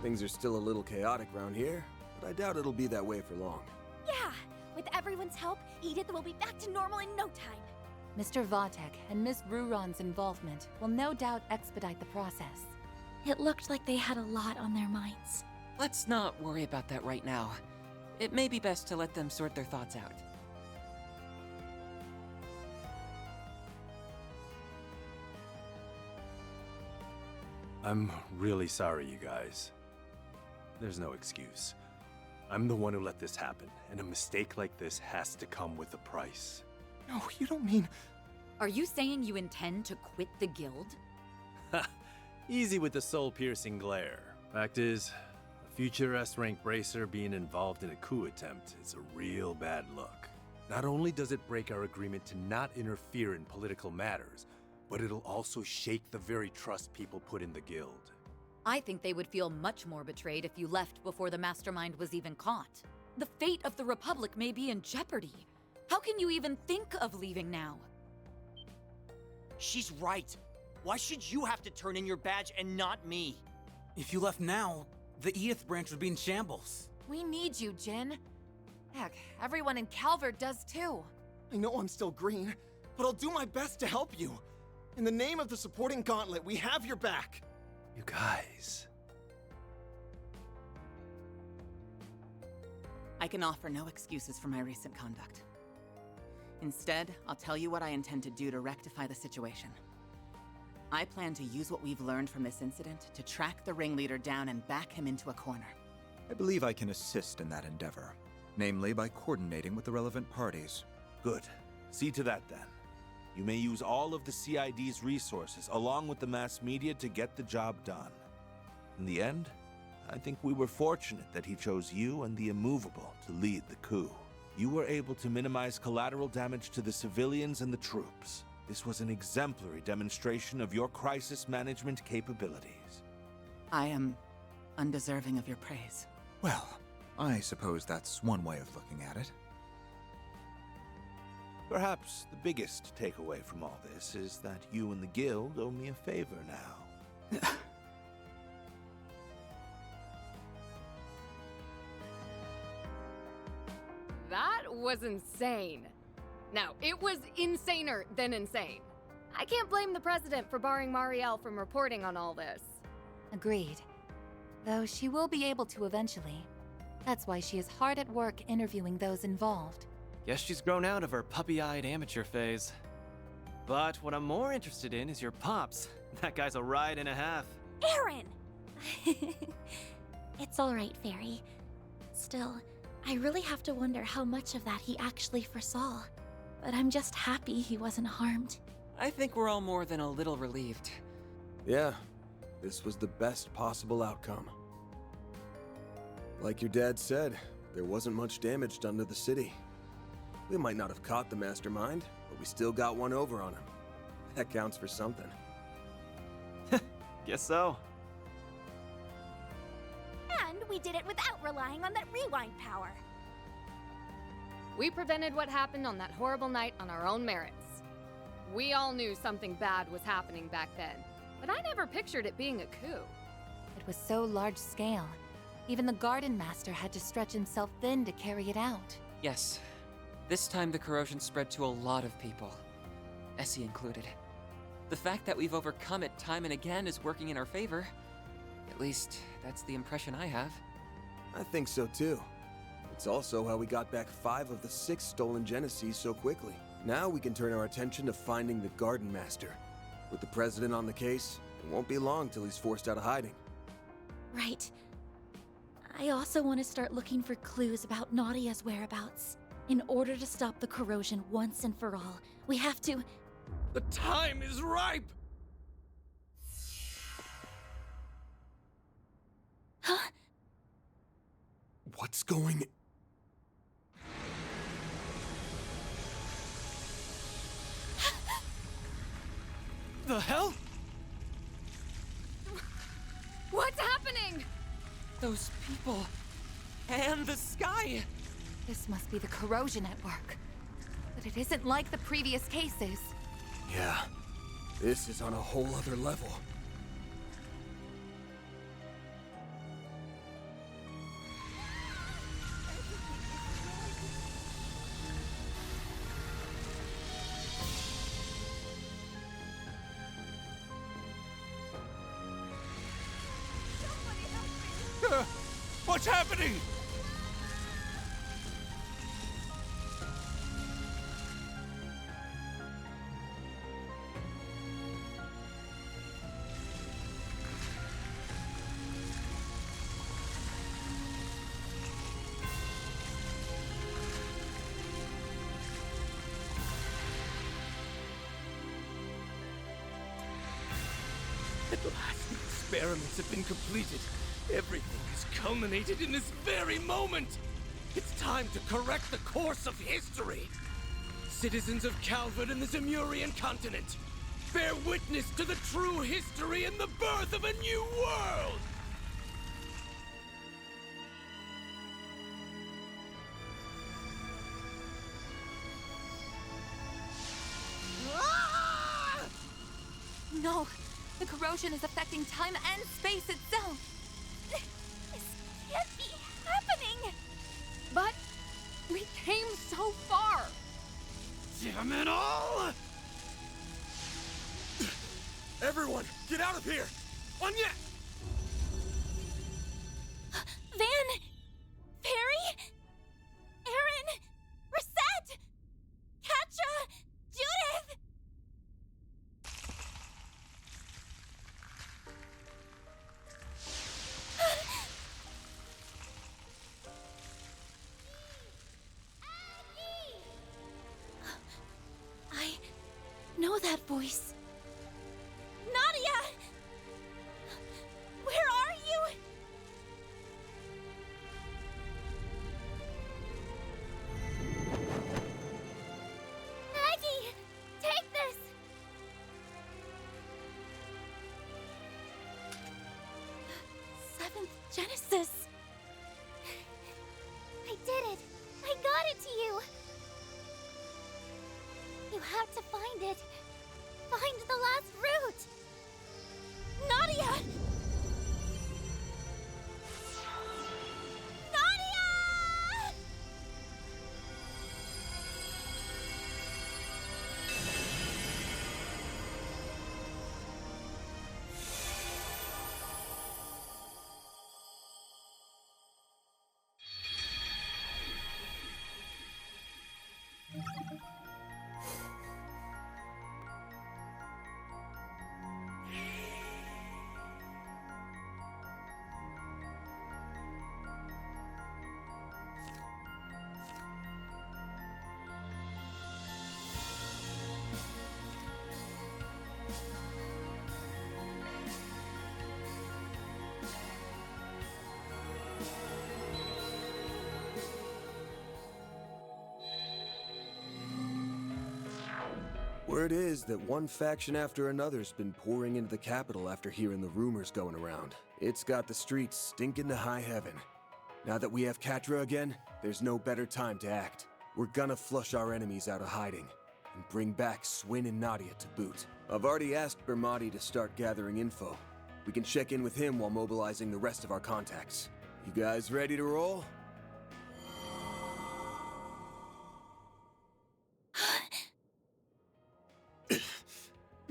Things are still a little chaotic around here, but I doubt it'll be that way for long. Yeah! With everyone's help, Edith will be back to normal in no time. Mr. Vatek and Miss Ruron's involvement will no doubt expedite the process. It looked like they had a lot on their minds. Let's not worry about that right now. It may be best to let them sort their thoughts out. I'm really sorry, you guys. There's no excuse. I'm the one who let this happen, and a mistake like this has to come with a price. No, you don't mean... Are you saying you intend to quit the guild? Ha! Easy with the soul-piercing glare. Fact is, a future S-rank bracer being involved in a coup attempt is a real bad look. Not only does it break our agreement to not interfere in political matters, but it'll also shake the very trust people put in the guild. I think they would feel much more betrayed if you left before the mastermind was even caught. The fate of the Republic may be in jeopardy. How can you even think of leaving now? She's right. Why should you have to turn in your badge and not me? If you left now, the Edith branch would be in shambles. We need you, Jin. Heck, everyone in Calvert does too. I know I'm still green, but I'll do my best to help you. In the name of the supporting gauntlet, we have your back. You guys... I can offer no excuses for my recent conduct. Instead, I'll tell you what I intend to do to rectify the situation. I plan to use what we've learned from this incident to track the ringleader down and back him into a corner. I believe I can assist in that endeavor, namely by coordinating with the relevant parties. Good. See to that then. You may use all of the CID's resources along with the mass media to get the job done. In the end, I think we were fortunate that he chose you and the Immovable to lead the coup. You were able to minimize collateral damage to the civilians and the troops. This was an exemplary demonstration of your crisis management capabilities. I am undeserving of your praise. Well, I suppose that's one way of looking at it. Perhaps the biggest takeaway from all this is that you and the guild owe me a favor now. That was insane. No, it was insaner than insane. I can't blame the president for barring Marielle from reporting on all this. Agreed. Though she will be able to eventually. That's why she is hard at work interviewing those involved. Guess she's grown out of her puppy-eyed amateur phase. But what I'm more interested in is your pops. That guy's a ride and a half. Aaron! It's alright, Fairy. Still, I really have to wonder how much of that he actually foresaw. But I'm just happy he wasn't harmed. I think we're all more than a little relieved. Yeah, this was the best possible outcome. Like your dad said, there wasn't much damage done to the city. We might not have caught the mastermind, but we still got one over on him. That counts for something. Guess so. And we did it without relying on that rewind power. We prevented what happened on that horrible night on our own merits. We all knew something bad was happening back then, but I never pictured it being a coup. It was so large scale. Even the Gardenmaster had to stretch himself thin to carry it out. Yes. This time the corrosion spread to a lot of people. Essie included. The fact that we've overcome it time and again is working in our favor. At least, that's the impression I have. I think so too. It's also how we got back 5 of the 6 stolen Genesees so quickly. Now we can turn our attention to finding the Gardenmaster. With the president on the case, it won't be long till he's forced out of hiding. Right. I also want to start looking for clues about Nadia's whereabouts. In order to stop the corrosion once and for all, we have to... The time is ripe! Huh? What's going... The hell? What's happening? Those people... and the sky! This must be the corrosion at work. But it isn't like the previous cases. Yeah, this is on a whole other level. What's happening? At last, the experiments have been completed. Everything has culminated in this very moment. It's time to correct the course of history. Citizens of Calvert and the Zemurian continent, bear witness to the true history and the birth of a new world! No! The corrosion is affecting time and space itself! This can't be happening! But we came so far! Damn it all! Everyone, get out of here! Anya! Van! Perry! Aaron! Reset! Katja! Judith! I know that voice. Nadia! Where are you? Maggie! Take this! Seventh Genesis! I did it! I got it to you! You have to find it. Find the last root! Nadia! Nadia! Word is that one faction after another's been pouring into the capital after hearing the rumors going around. It's got the streets stinking to high heaven. Now that we have Katra again, there's no better time to act. We're gonna flush our enemies out of hiding, and bring back Swin and Nadia to boot. I've already asked Bermati to start gathering info. We can check in with him while mobilizing the rest of our contacts. You guys ready to roll?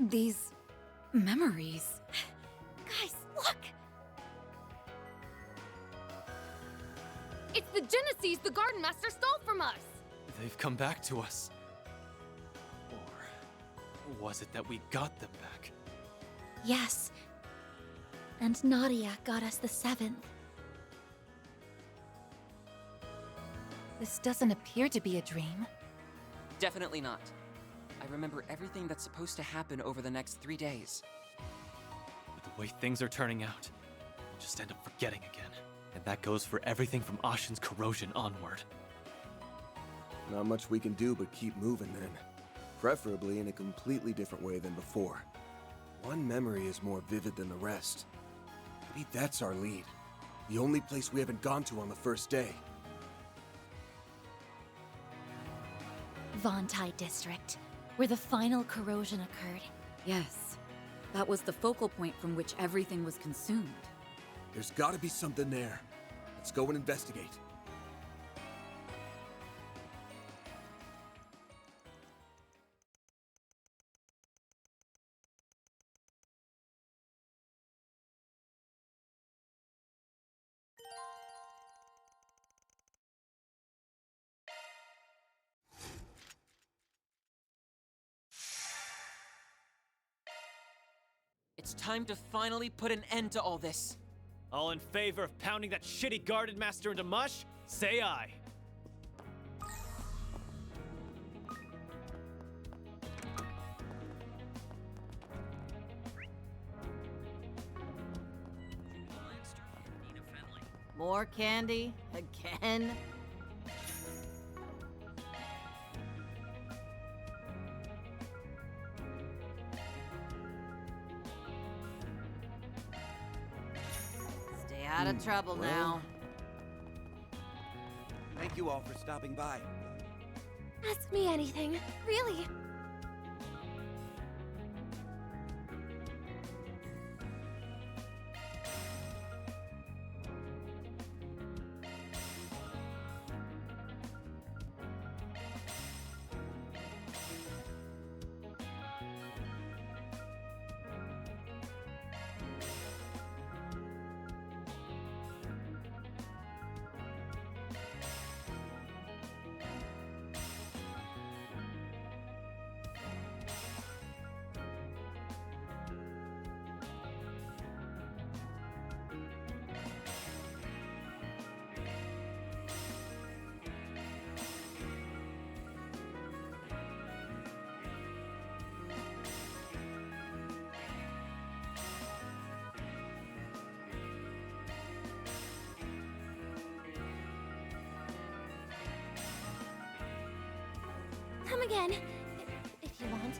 These memories. Guys, look! It's the Genesis the Gardenmaster stole from us! They've come back to us. Or was it that we got them back? Yes. And Nadia got us the seventh. This doesn't appear to be a dream. Definitely not. I remember everything that's supposed to happen over the next 3 days. But the way things are turning out, we'll just end up forgetting again. And that goes for everything from Ashen's corrosion onward. Not much we can do but keep moving then. Preferably in a completely different way than before. One memory is more vivid than the rest. Maybe that's our lead. The only place we haven't gone to on the first day. Vontai District, where the final corrosion occurred. Yes. That was the focal point from which everything was consumed. There's gotta be something there. Let's go and investigate. It's time to finally put an end to all this. All in favor of pounding that shitty Gardenmaster into mush? Say aye. More candy? Again? Stay out of trouble now. Thank you all for stopping by. Ask me anything, really. Come again, if you want.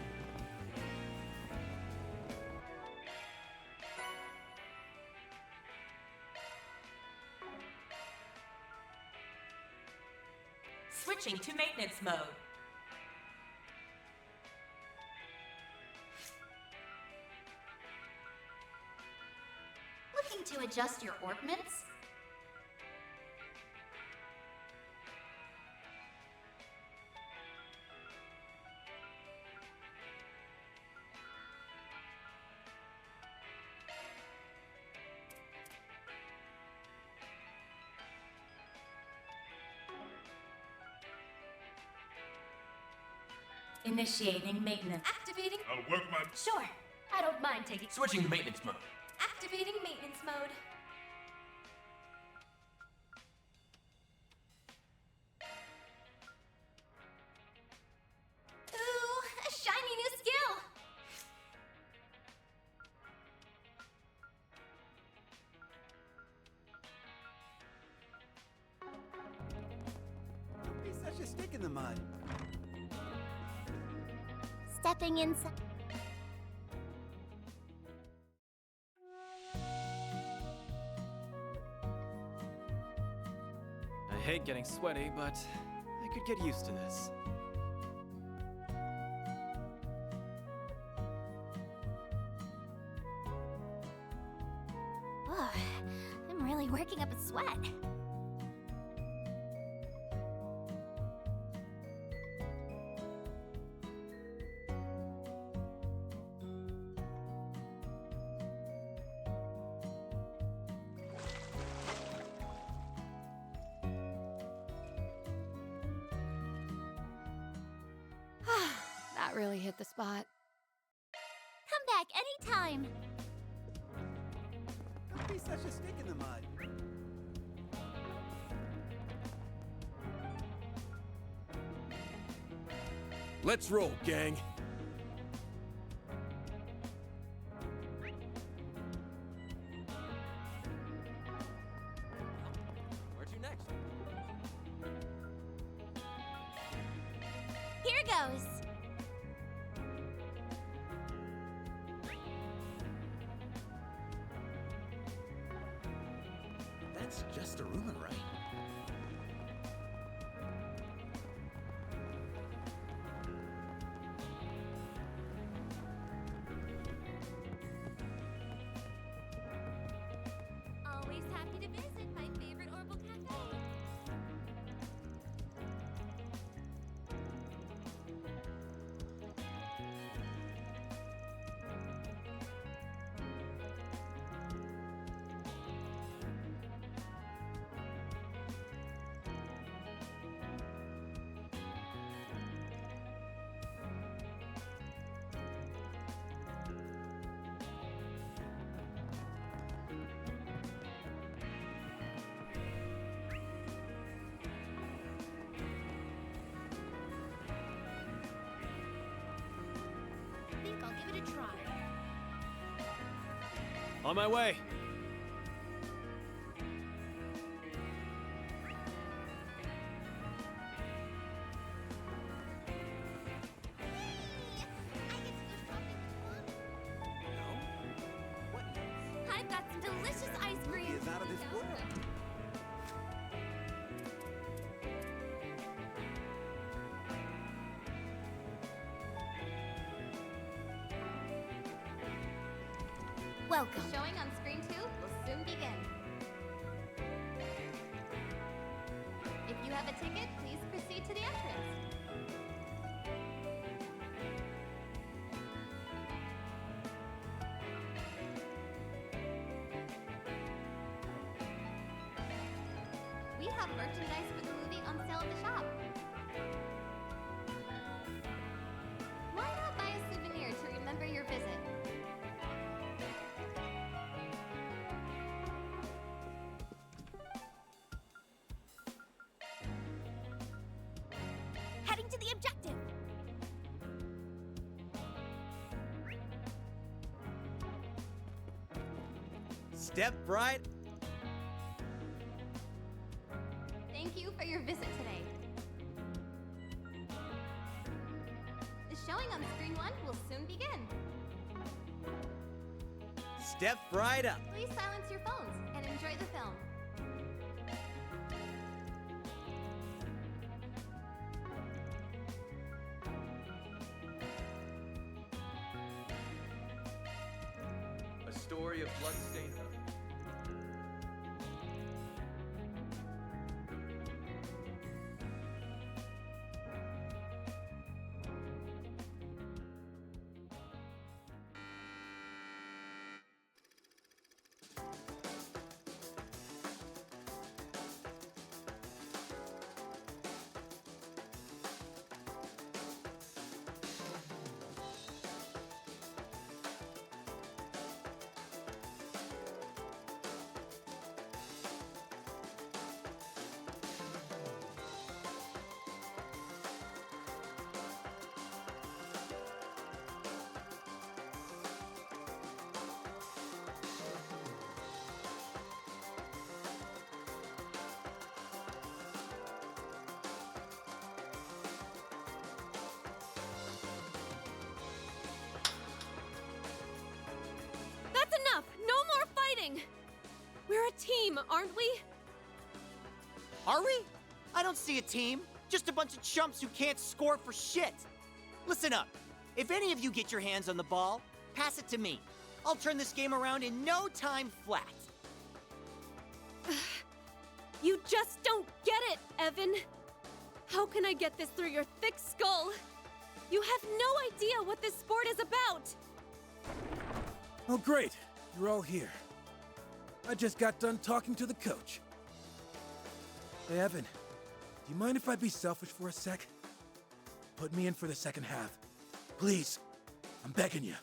Switching to maintenance mode. Looking to adjust your orbments? Initiating maintenance. Activating. I'll work my... Sure. I don't mind taking. Switching to maintenance mode. Activating maintenance mode. Ooh, a shiny new skill. Don't be such a stick in the mud. Stepping inside. I hate getting sweaty, but I could get used to this. Ugh, I'm really working up a sweat. That really hit the spot. Come back anytime. Don't be such a stick in the mud. Let's roll, gang. Where to next? Here goes. That's just a rumor, right? Always happy to visit my favorite Orbital Cafe. I'll give it a try. On my way. I've got some delicious ice cream. Is out of this world. Welcome. The showing on screen 2 will soon begin. If you have a ticket, please proceed to the entrance. We have merchandise for the movie on sale at the shop. Why not buy a souvenir to remember your visit? Heading to the objective. Step right. Thank you for your visit today. The showing on screen 1 will soon begin. Step right up. Please silence your phones and enjoy the film. A story of bloodstained. That's enough! No more fighting! We're a team, aren't we? Are we? I don't see a team. Just a bunch of chumps who can't score for shit. Listen up. If any of you get your hands on the ball, pass it to me. I'll turn this game around in no time flat. You just don't get it, Evan. How can I get this through your thick skull? You have no idea what this sport is about. Oh, great. You're all here. I just got done talking to the coach. Hey, Evan, do you mind if I be selfish for a sec? Put me in for the second half. Please. I'm begging you.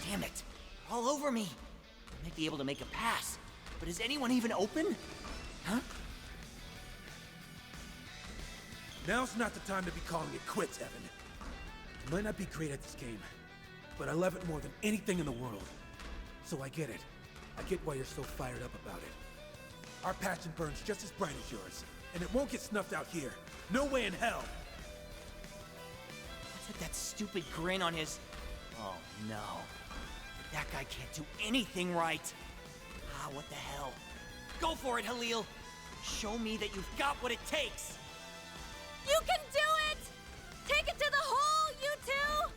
Damn it. They're all over me. I might be able to make a pass, but is anyone even open? Huh? Now's not the time to be calling it quits, Evan. I might not be great at this game, but I love it more than anything in the world. So I get it. I get why you're so fired up about it. Our passion burns just as bright as yours, and it won't get snuffed out here. No way in hell! What's with that stupid grin on his... Oh, no. That guy can't do anything right. Ah, what the hell? Go for it, Halil! Show me that you've got what it takes! You can do it! Take it to the hole, you two!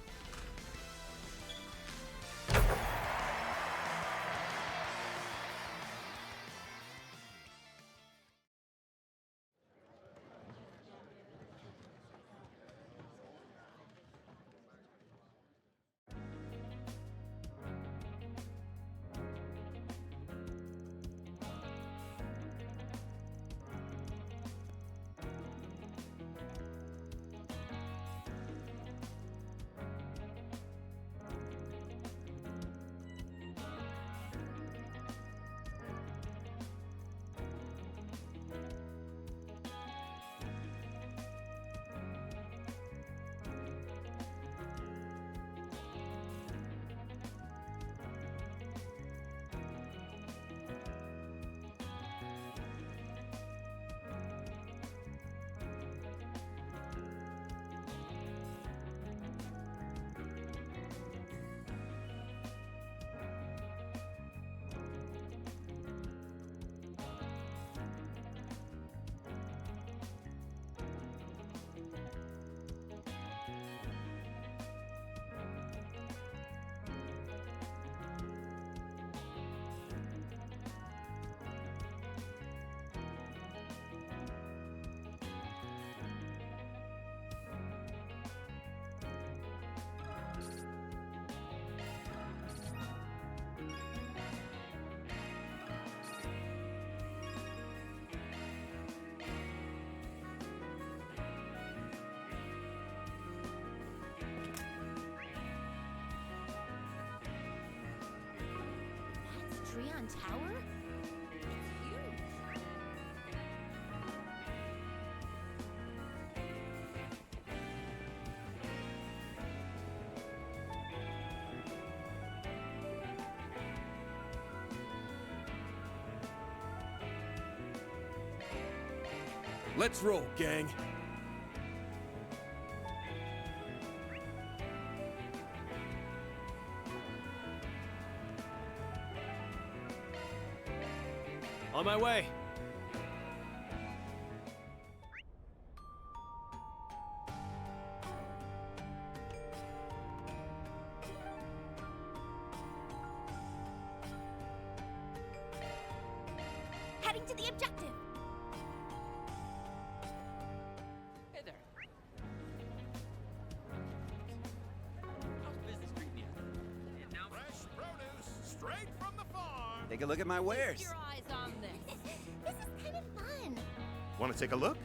Treon Tower? It's huge. Let's roll, gang. On my way. Heading to the objective. Hey there. How's business treating you? Fresh produce straight from the farm. Take a look at my wares. Keep your eyes on this. This is kind of fun. Want to take a look?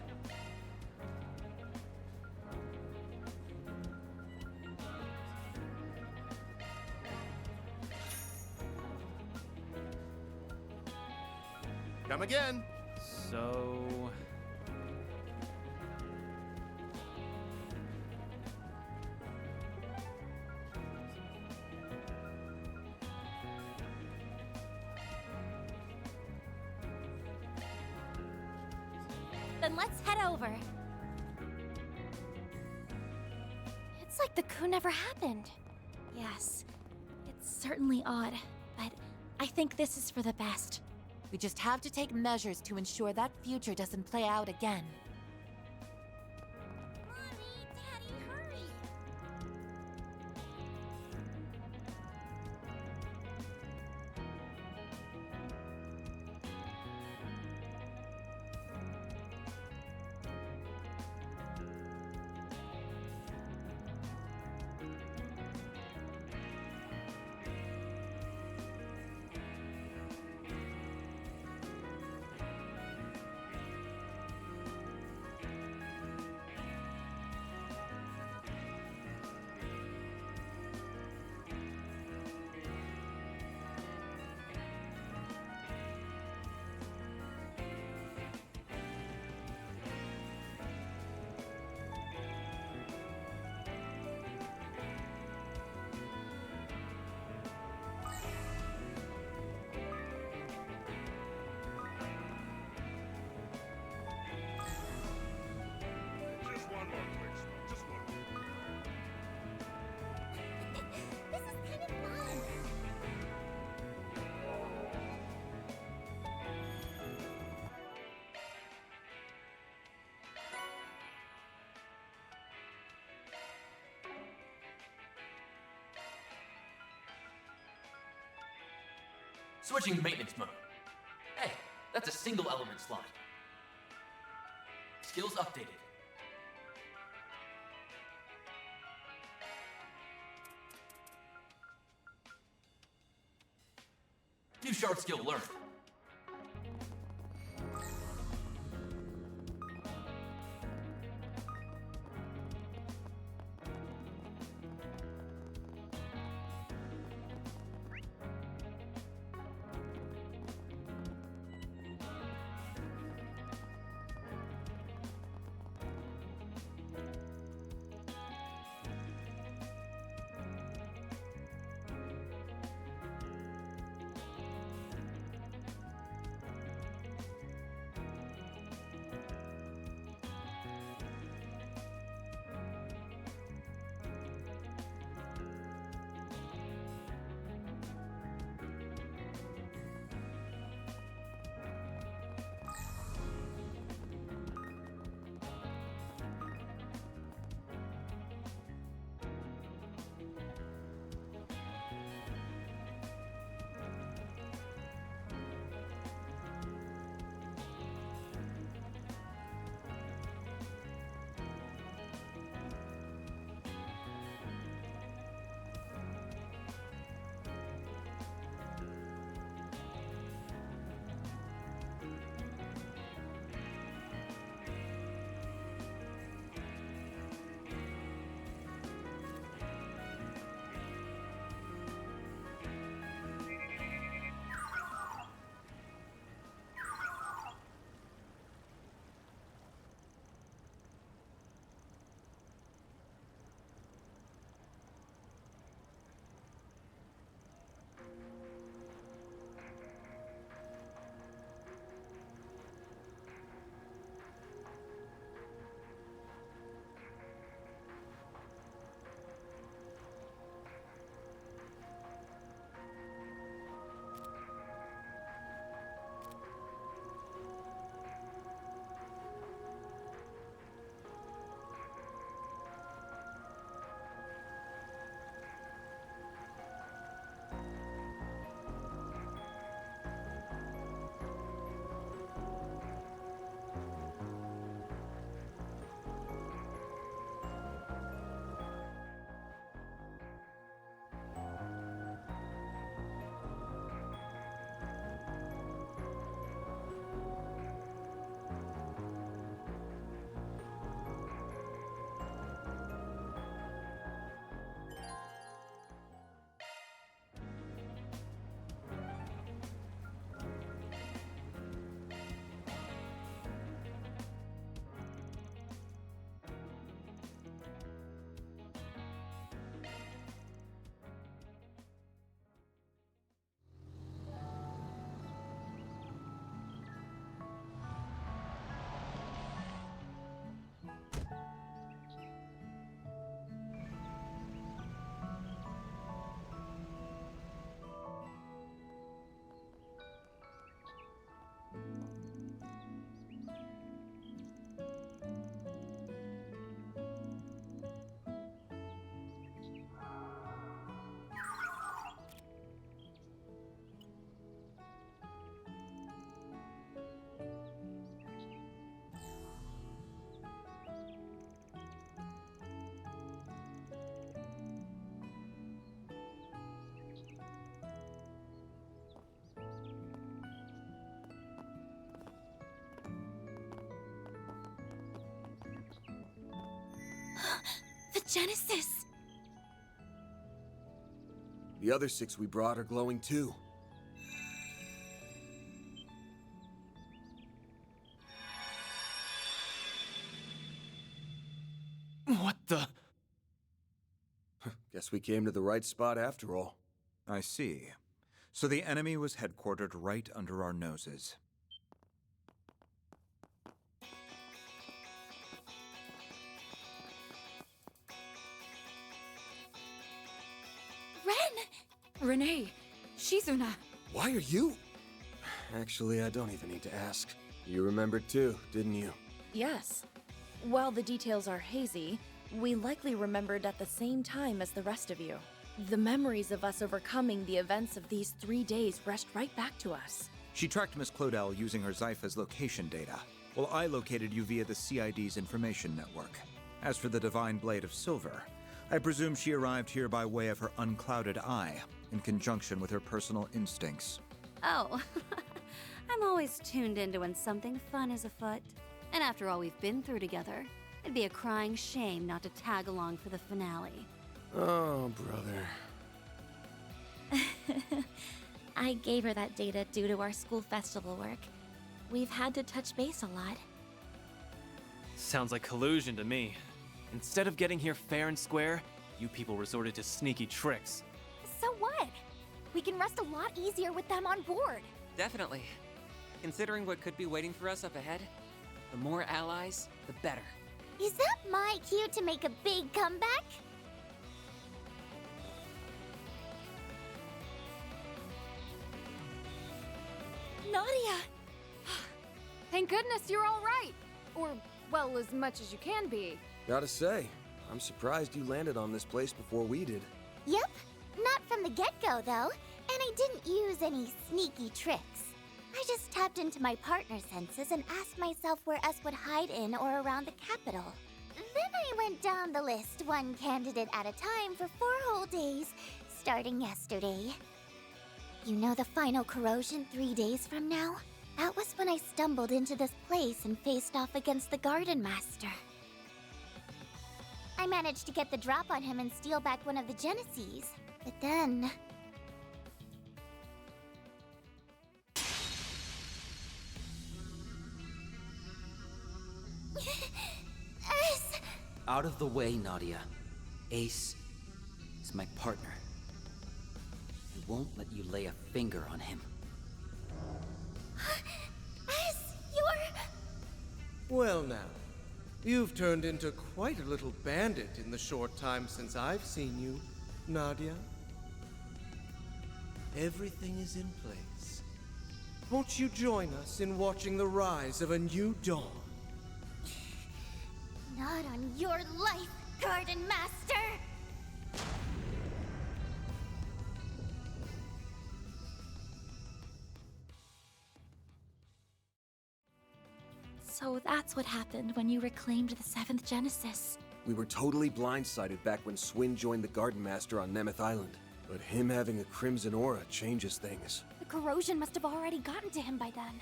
Come again. So... Then let's head over. It's like the coup never happened. Yes, it's certainly odd, but I think this is for the best. We just have to take measures to ensure that future doesn't play out again. Mommy, Daddy, hurry. Just one more quick spot. Just one more. This is kind of fun. Switching to maintenance mode. Hey, that's a single element slot. Skills updated. New shard skill learned. Genesis! The other 6 we brought are glowing too. What the? Guess we came to the right spot after all. I see. So the enemy was headquartered right under our noses. Ren! Renee, Shizuna. Why are you? Actually, I don't even need to ask. You remembered too, didn't you? Yes. While the details are hazy, we likely remembered at the same time as the rest of you. The memories of us overcoming the events of these 3 days rushed right back to us. She tracked Miss Clodell using her Zypha's location data, while I located you via the CID's information network. As for the Divine Blade of Silver, I presume she arrived here by way of her unclouded eye, in conjunction with her personal instincts. Oh, I'm always tuned into when something fun is afoot. And after all we've been through together, it'd be a crying shame not to tag along for the finale. Oh, brother. I gave her that data due to our school festival work. We've had to touch base a lot. Sounds like collusion to me. Instead of getting here fair and square, you people resorted to sneaky tricks. So what? We can rest a lot easier with them on board. Definitely. Considering what could be waiting for us up ahead, the more allies, the better. Is that my cue to make a big comeback? Nadia! Thank goodness you're all right. Or, well, as much as you can be. Gotta say, I'm surprised you landed on this place before we did. Yep. Not from the get-go, though. And I didn't use any sneaky tricks. I just tapped into my partner senses and asked myself where us would hide in or around the capital. Then I went down the list, one candidate at a time for 4 whole days, starting yesterday. You know the final corrosion 3 days from now? That was when I stumbled into this place and faced off against the Gardenmaster. I managed to get the drop on him and steal back one of the Genesees, but then... Ace! Out of the way, Nadia. Ace is my partner. I won't let you lay a finger on him. Ace, you're... Well now, you've turned into quite a little bandit in the short time since I've seen you, Nadia. Everything is in place. Won't you join us in watching the rise of a new dawn? Not on your life, Gardenmaster! So that's what happened when you reclaimed the 7th Genesis. We were totally blindsided back when Swin joined the Gardenmaster on Nemeth Island. But him having a crimson aura changes things. The corrosion must have already gotten to him by then.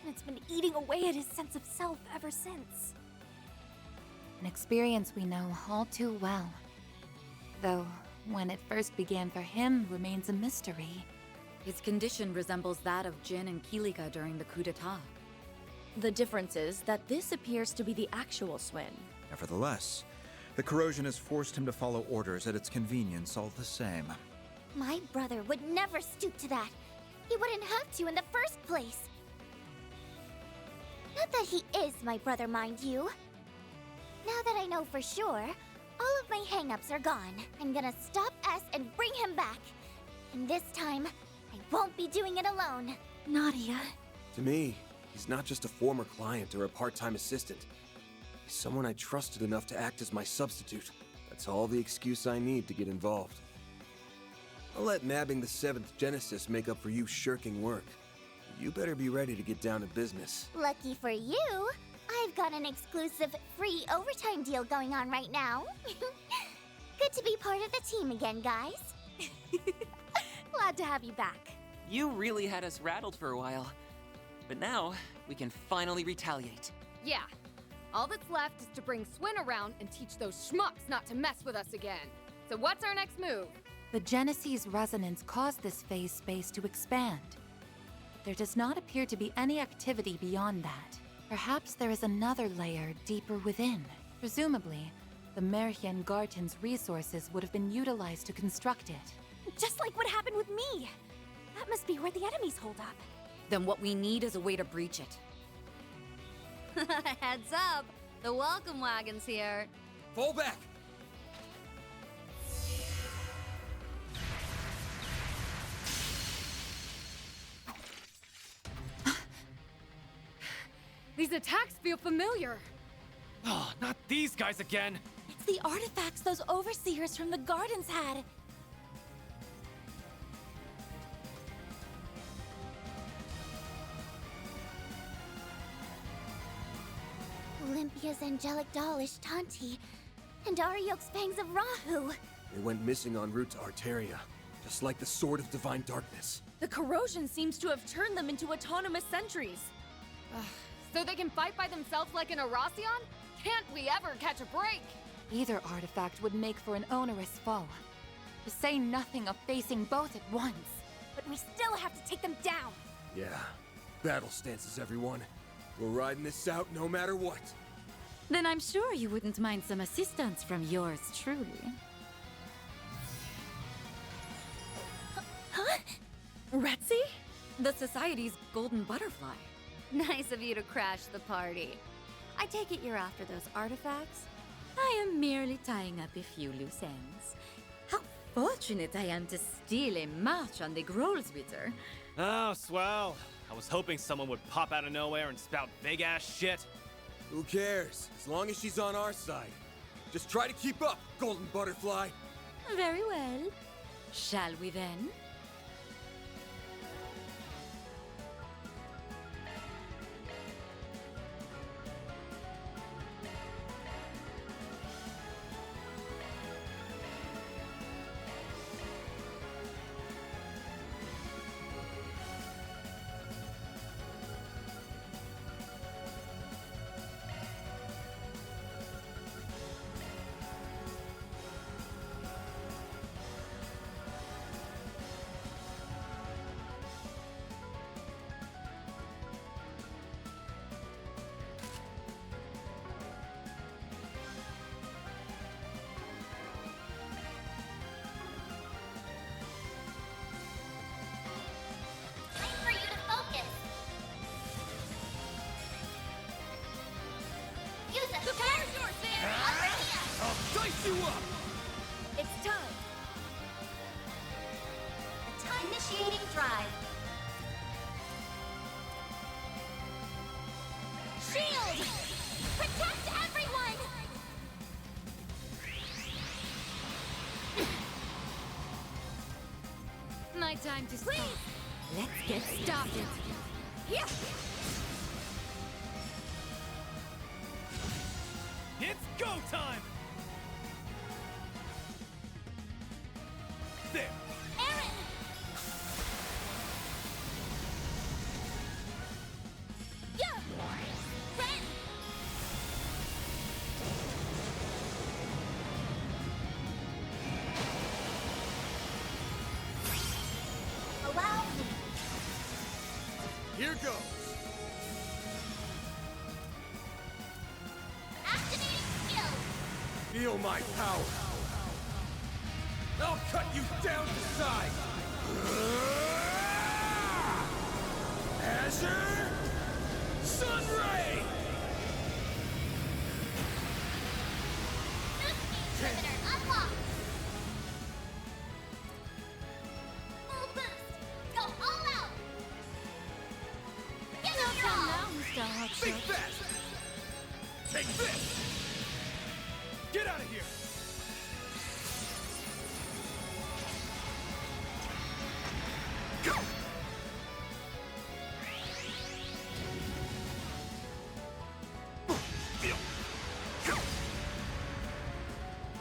And it's been eating away at his sense of self ever since. An experience we know all too well. Though, when it first began for him remains a mystery. His condition resembles that of Jin and Kilika during the coup d'etat. The difference is that this appears to be the actual Swin. Nevertheless, the corrosion has forced him to follow orders at its convenience all the same. My brother would never stoop to that. He wouldn't have to in the first place. Not that he is my brother, mind you. Now that I know for sure, all of my hang-ups are gone. I'm gonna stop S and bring him back. And this time, I won't be doing it alone. Nadia. To me, he's not just a former client or a part-time assistant. He's someone I trusted enough to act as my substitute. That's all the excuse I need to get involved. I'll let nabbing the 7th Genesis make up for you shirking work. You better be ready to get down to business. Lucky for you, I've got an exclusive free overtime deal going on right now. Good to be part of the team again, guys. Glad to have you back. You really had us rattled for a while. But now, we can finally retaliate. Yeah. All that's left is to bring Swin around and teach those schmucks not to mess with us again. So what's our next move? The Genesee's resonance caused this phase space to expand. There does not appear to be any activity beyond that. Perhaps there is another layer deeper within. Presumably, the Merhian Garten's resources would have been utilized to construct it. Just like what happened with me. That must be where the enemies hold up. Then what we need is a way to breach it. Heads up! The welcome wagon's here. Fall back! These attacks feel familiar. Oh, not these guys again! It's the artifacts those overseers from the gardens had. Olympia's angelic doll Ishtanti, and Ariok's fangs of Rahu. They went missing en route to Arteria, just like the Sword of Divine Darkness. The corrosion seems to have turned them into autonomous sentries. So they can fight by themselves like an Arasion? Can't we ever catch a break? Either artifact would make for an onerous foe. To say nothing of facing both at once. But we still have to take them down. Yeah. Battle stances, everyone. We're riding this out no matter what. Then I'm sure you wouldn't mind some assistance from yours truly. Huh? Retzi? The Society's golden butterfly. Nice of you to crash the party. I take it you're after those artifacts? I am merely tying up a few loose ends. How fortunate I am to steal a march on the Grolswitter. Oh, swell. I was hoping someone would pop out of nowhere and spout big-ass shit. Who cares? As long as she's on our side. Just try to keep up, golden butterfly. Very well. Shall we then? Dice you up! It's time. Time initiating drive. Shield! Protect everyone! My time to stop. Let's get started. Yeah. It's go time! There! Aaron! Yeah! Ren! Allow me! Here goes! Activating skill! Feel my power! I'll cut you down to size! Azure Sunray! Inhibitor unlocked! Full boost! Go all out! Give it your all! Think fast! Take this! Get out of here! Go!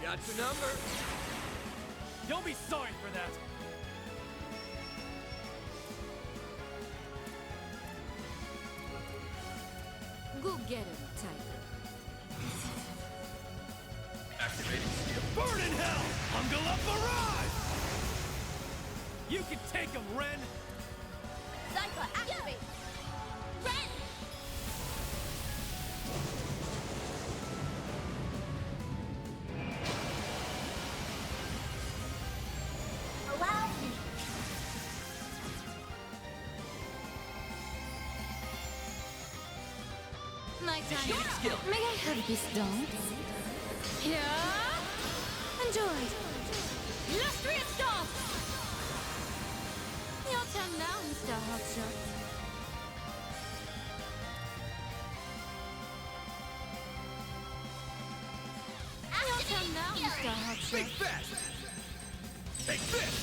Got your number. You'll be sorry for that. Go get him, Tiger. Burn in hell! Ungala barrage! You can take him, Ren! Zypha, activate! Ren! Allow me! My time. Initiating skill. May I have this dance? Yeah. Enjoy. Illustrious dance. Your turn now, Mr. Hotshot. Your turn now, Mr. Hotshot. Big fast! Take this!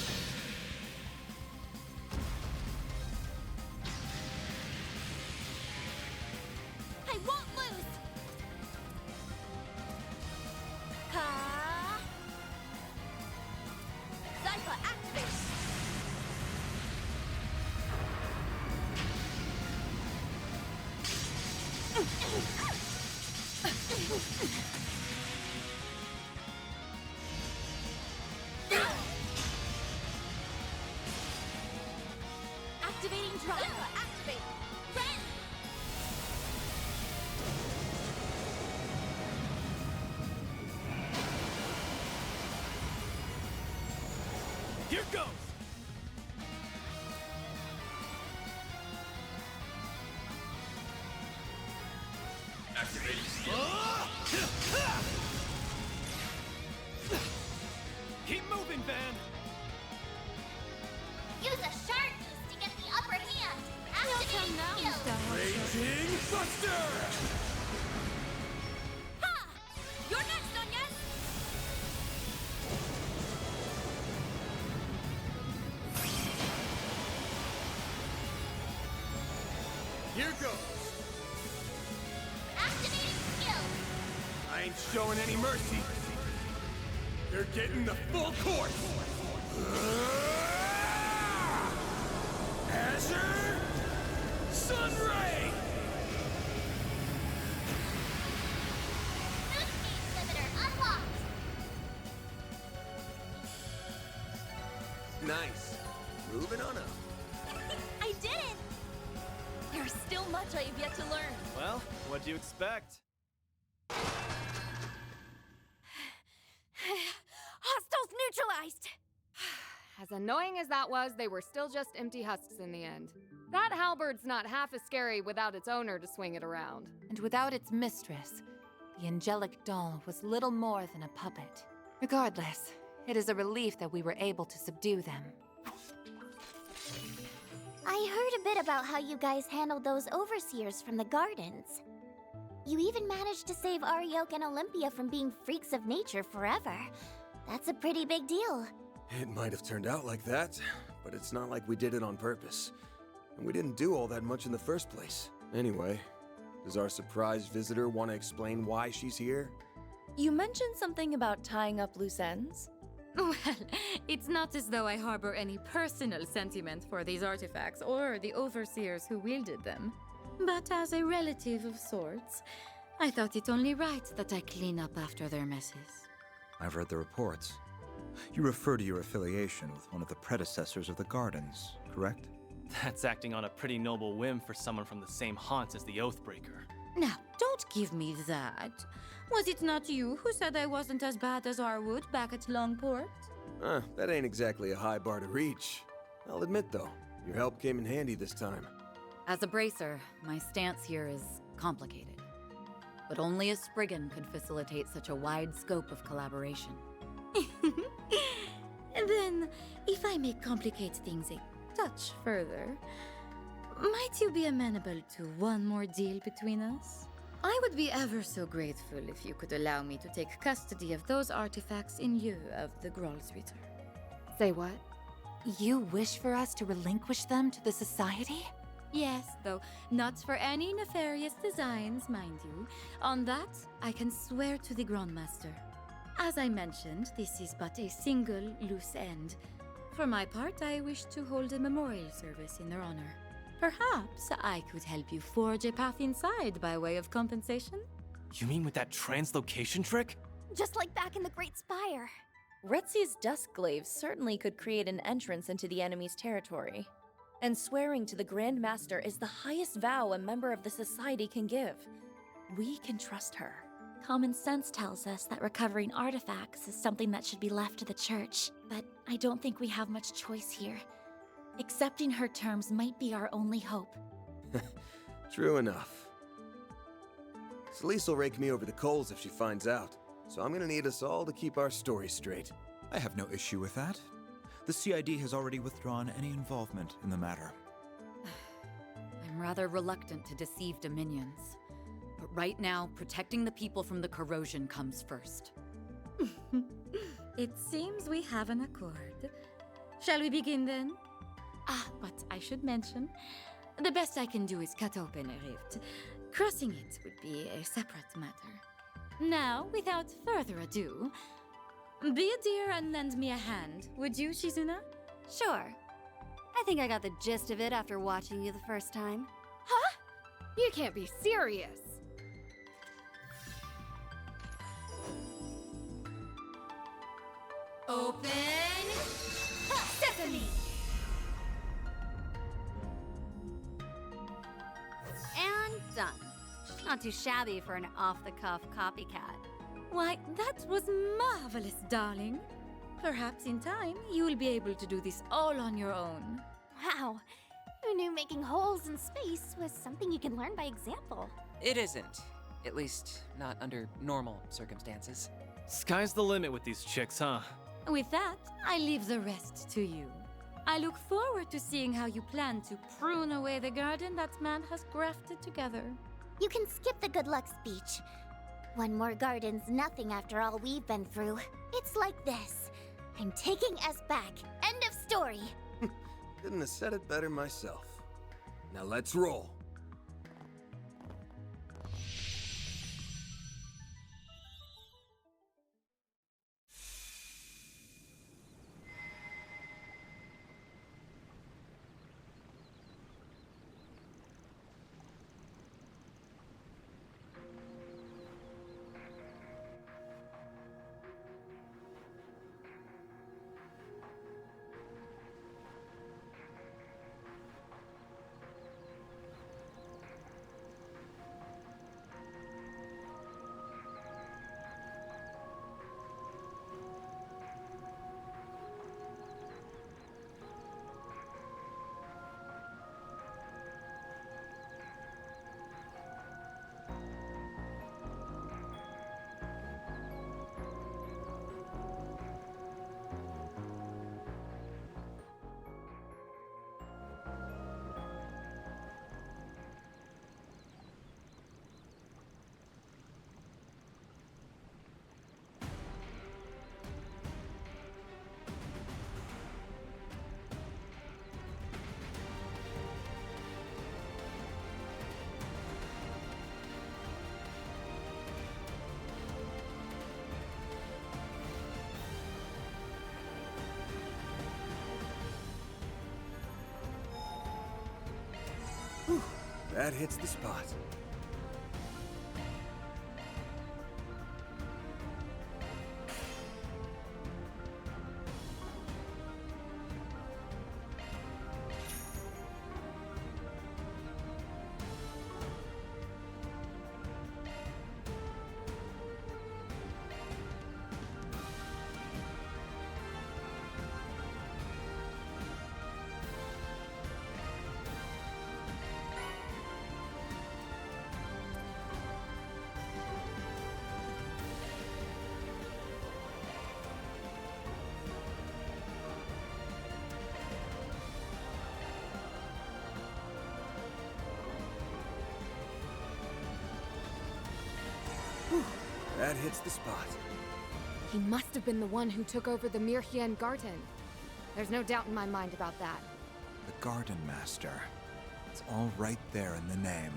I won't lose! Ha! Zypha, activate! Activating drive! Activate! Ren! Here goes! Activating skill. Keep moving, Van! Use a shard boost to get the upper hand! Your turn now, Mr. Hotshot. Raging Buster! Ha! You're next, Onias! Here goes! Activating skill! I ain't showing any mercy. You're getting the full course. Azure Sunray! Boost gauge limiter unlocked! Nice. Moving on up. I did it! There's still much I have yet to learn. Well, what'd you expect? Hostiles neutralized! As annoying as that was, they were still just empty husks in the end. That halberd's not half as scary without its owner to swing it around. And without its mistress, the angelic doll was little more than a puppet. Regardless, it is a relief that we were able to subdue them. I heard a bit about how you guys handled those overseers from the gardens. You even managed to save Arioke and Olympia from being freaks of nature forever. That's a pretty big deal. It might have turned out like that, but it's not like we did it on purpose. And we didn't do all that much in the first place. Anyway, does our surprise visitor want to explain why she's here? You mentioned something about tying up loose ends? Well, it's not as though I harbor any personal sentiment for these artifacts or the overseers who wielded them. But as a relative of sorts, I thought it only right that I clean up after their messes. I've read the reports. You refer to your affiliation with one of the predecessors of the Gardens, correct? That's acting on a pretty noble whim for someone from the same haunts as the Oathbreaker. Now, don't give me that. Was it not you who said I wasn't as bad as Arwood back at Longport? That ain't exactly a high bar to reach. I'll admit, though, your help came in handy this time. As a bracer, my stance here is complicated. But only a Spriggan could facilitate such a wide scope of collaboration. Then, if I may complicate things a touch further, might you be amenable to one more deal between us? I would be ever so grateful if you could allow me to take custody of those artifacts in lieu of the Grolsritter. Say what? You wish for us to relinquish them to the Society? Yes, though not for any nefarious designs, mind you. On that, I can swear to the Grandmaster. As I mentioned, this is but a single loose end. For my part, I wish to hold a memorial service in their honor. Perhaps I could help you forge a path inside by way of compensation? You mean with that translocation trick? just like back in the Great Spire. Retzi's Duskglaive certainly could create an entrance into the enemy's territory. And swearing to the Grandmaster is the highest vow a member of the Society can give. We can trust her. Common sense tells us that recovering artifacts is something that should be left to the Church, but I don't think we have much choice here. Accepting her terms might be our only hope. True enough. Celeste will rake me over the coals if she finds out, so I'm gonna need us all to keep our story straight. I have no issue with that. The CID has already withdrawn any involvement in the matter. I'm rather reluctant to deceive Dominions. But right now, protecting the people from the corrosion comes first. It seems we have an accord. Shall we begin then? But I should mention, the best I can do is cut open a rift. Crossing it would be a separate matter. Now, without further ado, be a dear and lend me a hand, would you, Shizuna? Sure. I think I got the gist of it after watching you the first time. Huh? You can't be serious. Open sesame! And done. Not too shabby for an off-the-cuff copycat. Why, that was marvelous, darling. Perhaps in time, you will be able to do this all on your own. Wow. Who knew making holes in space was something you can learn by example? It isn't. At least, not under normal circumstances. Sky's the limit with these chicks, huh? With that, I leave the rest to you. I look forward to seeing how you plan to prune away the garden that man has grafted together. You can skip the good luck speech. One more garden's nothing after all we've been through. It's like this. I'm taking us back. End of story. Couldn't have said it better myself. Now let's roll. Whew, that hits the spot. Whew, that hits the spot. He must have been the one who took over the Mirhien Garden. There's no doubt in my mind about that. The Gardenmaster. It's all right there in the name.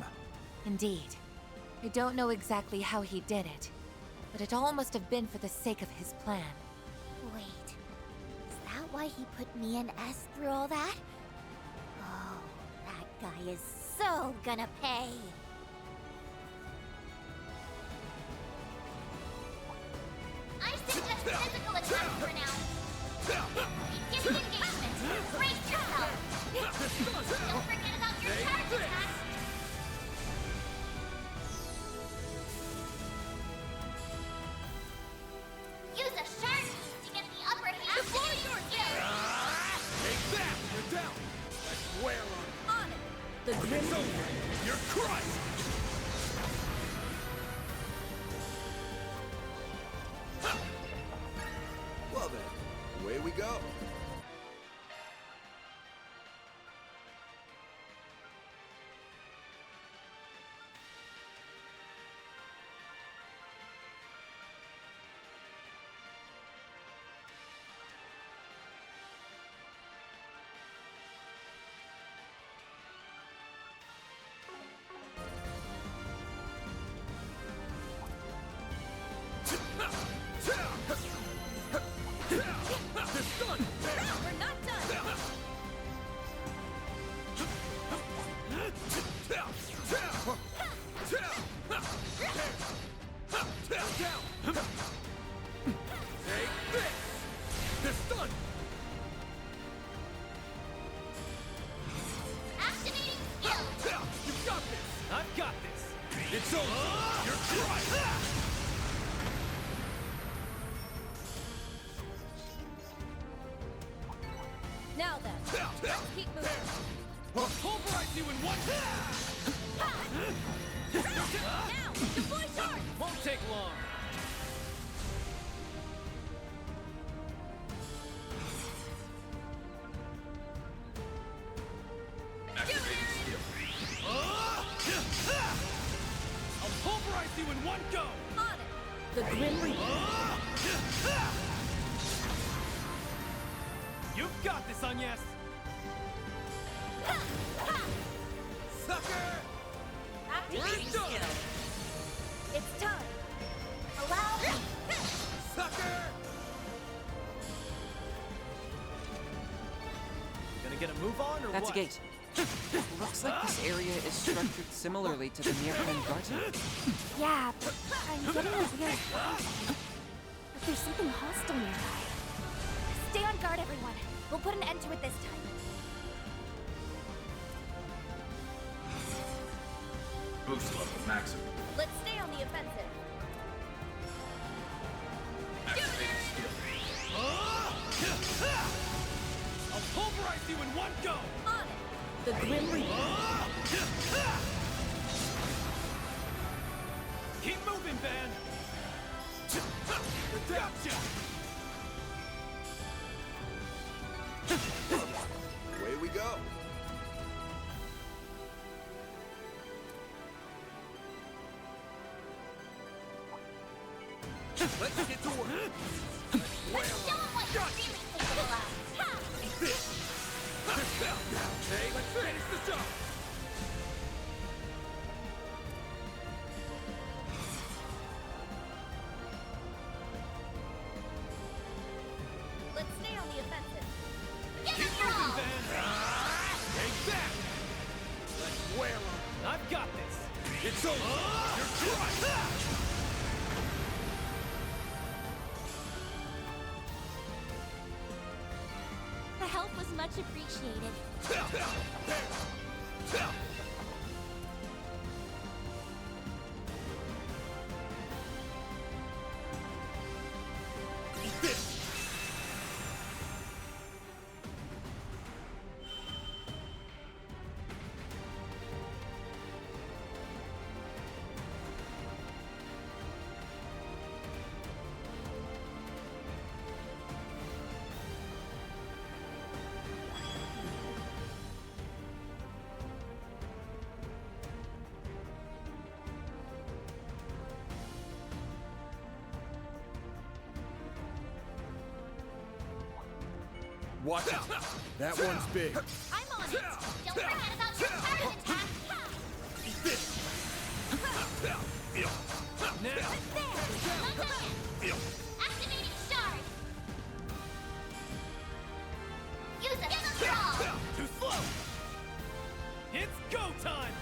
Indeed. I don't know exactly how he did it, but it all must have been for the sake of his plan. Wait, is that why he put me and S through all that? Oh, that guy is so gonna pay. physical attacks for now. Begin engagement. Brace yourself. Don't forget about your charge attack. Use a sharp to get the upper hand. The floor is yours. Take that! You're down! Let's wear on it! The grim... It's over! You're crushed! Well then, away we go. We're not done! Take this! They're stunned! Activating skill. You've got this! I've got this! It's over! You're crushed! Now then, let's keep moving. I'll pulverize you in one... Now, deploy charge! Won't take long! Activating skill. I'll pulverize you in one go! On it! The Grim Reaper. You've got this, Agnes! Sucker! Activating We're done! skill. It's time. Allow me. Sucker! Gonna get a move on, or That's what? a gate. Looks like this area is structured similarly to the nearby garden. Yeah, but I'm getting a weird vibe. But there's something hostile nearby. Stay on guard, everyone. We'll put an end to it this time. Boost level maximum. Let's stay on the offensive. Activating skill. I'll pulverize you in one go! On it! The Grim Reaper. Keep moving, Van! Gotcha! Away we go. Let's get to work! Let's show 'em what you're really capable of. Ha! Hey, let's finish the job! Let's stay on the offensive. Give Keep it your moving, all. Van! Take that! Let's wear on! I've got this! It's over! You're crushed! The help was much appreciated. Watch out. That one's big. I'm on it. Don't forget about your charge attack. Ha! There. Activating shard. Use a straw. Too slow! It's go time!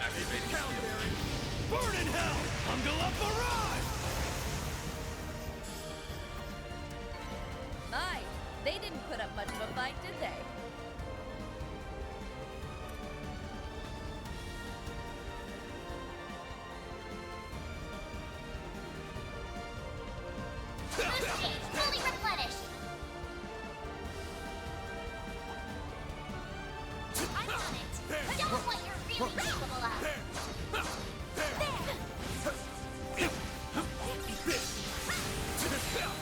Activating skill. Burn in hell! Ungle up arrive! My, they didn't put up much of a fight, did they? Boost gauge fully replenished. I'm on it. Show 'em what you're really capable of.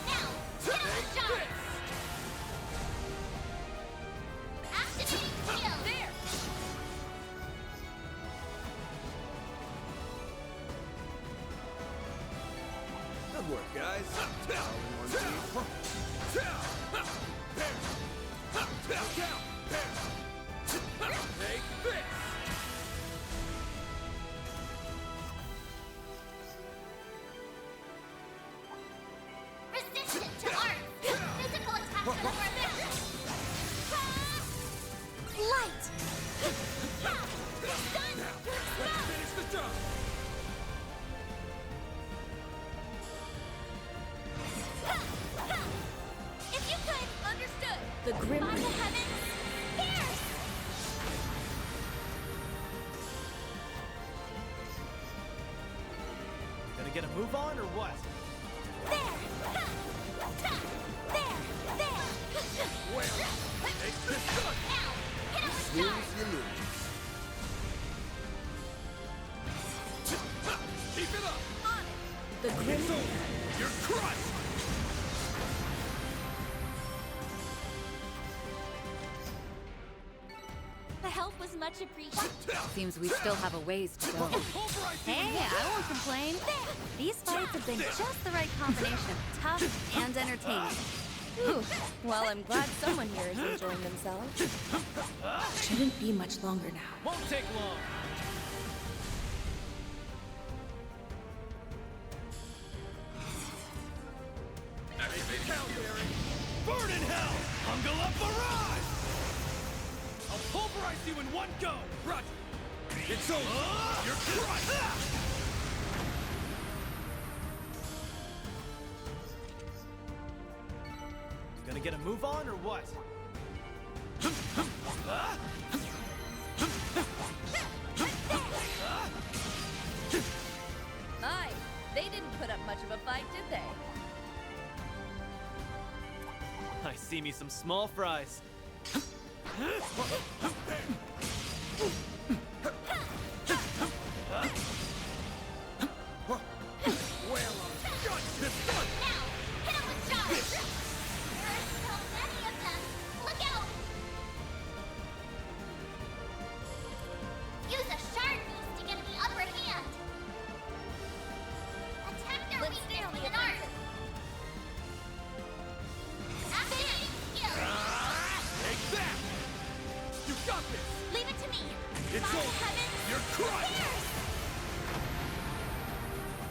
Now, get on the shot. Activating skill. There. Good work, guys. All in one piece. Take this! Resistant to art. Physical attacks are more effective. Light. Stun. Finish the job! If you could, understood. The grim. By the heavens, pierce. Gonna get a move on or what? There. There. Well, take this gun! Now, hit him with Lose charge. you lose. Keep it up! On it. The grim. It's over! You're crushed! The help was much appreciated. Seems we still have a ways to go. Hey, I won't complain. These fights have been just the right combination of tough and entertaining. Ooh, well, I'm glad someone here is enjoying themselves. Shouldn't be much longer now. Won't take long. Activating skill. Burn in hell! Ungle up arrive! I'll pulverize you in one go! Roger! It's over! You're crushed! Gonna get a move on or what? My, they didn't put up much of a fight, did they? I see me some small fries. Well, I've got this one! Now, hit him with charge. There are so many of them. Look out. Use a shard beast to get the upper hand. Attack their weakness with an art. Activating skill. Take that! You got this! Leave it to me. It's By the over! heavens, You're crushed! pierce.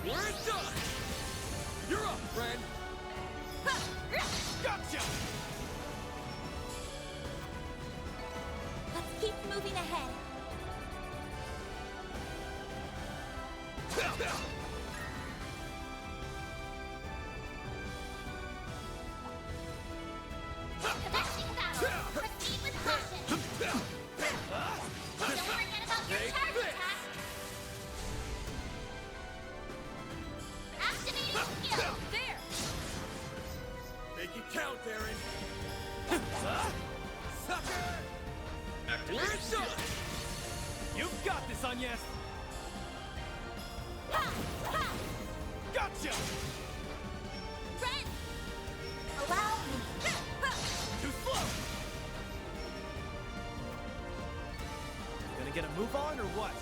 We're done! You're up, friend! Gotcha! Let's keep moving ahead. Commencing battle. Proceed with caution. Don't forget about your Take charge this. attack. Activating skill. There! Make it count, Aaron! Sucker! Activating We're skill. done! You've got this, Agnes! Ha! Ha! Gotcha! Ren! Allow me. Ha! Too slow! Gonna get a move on or what?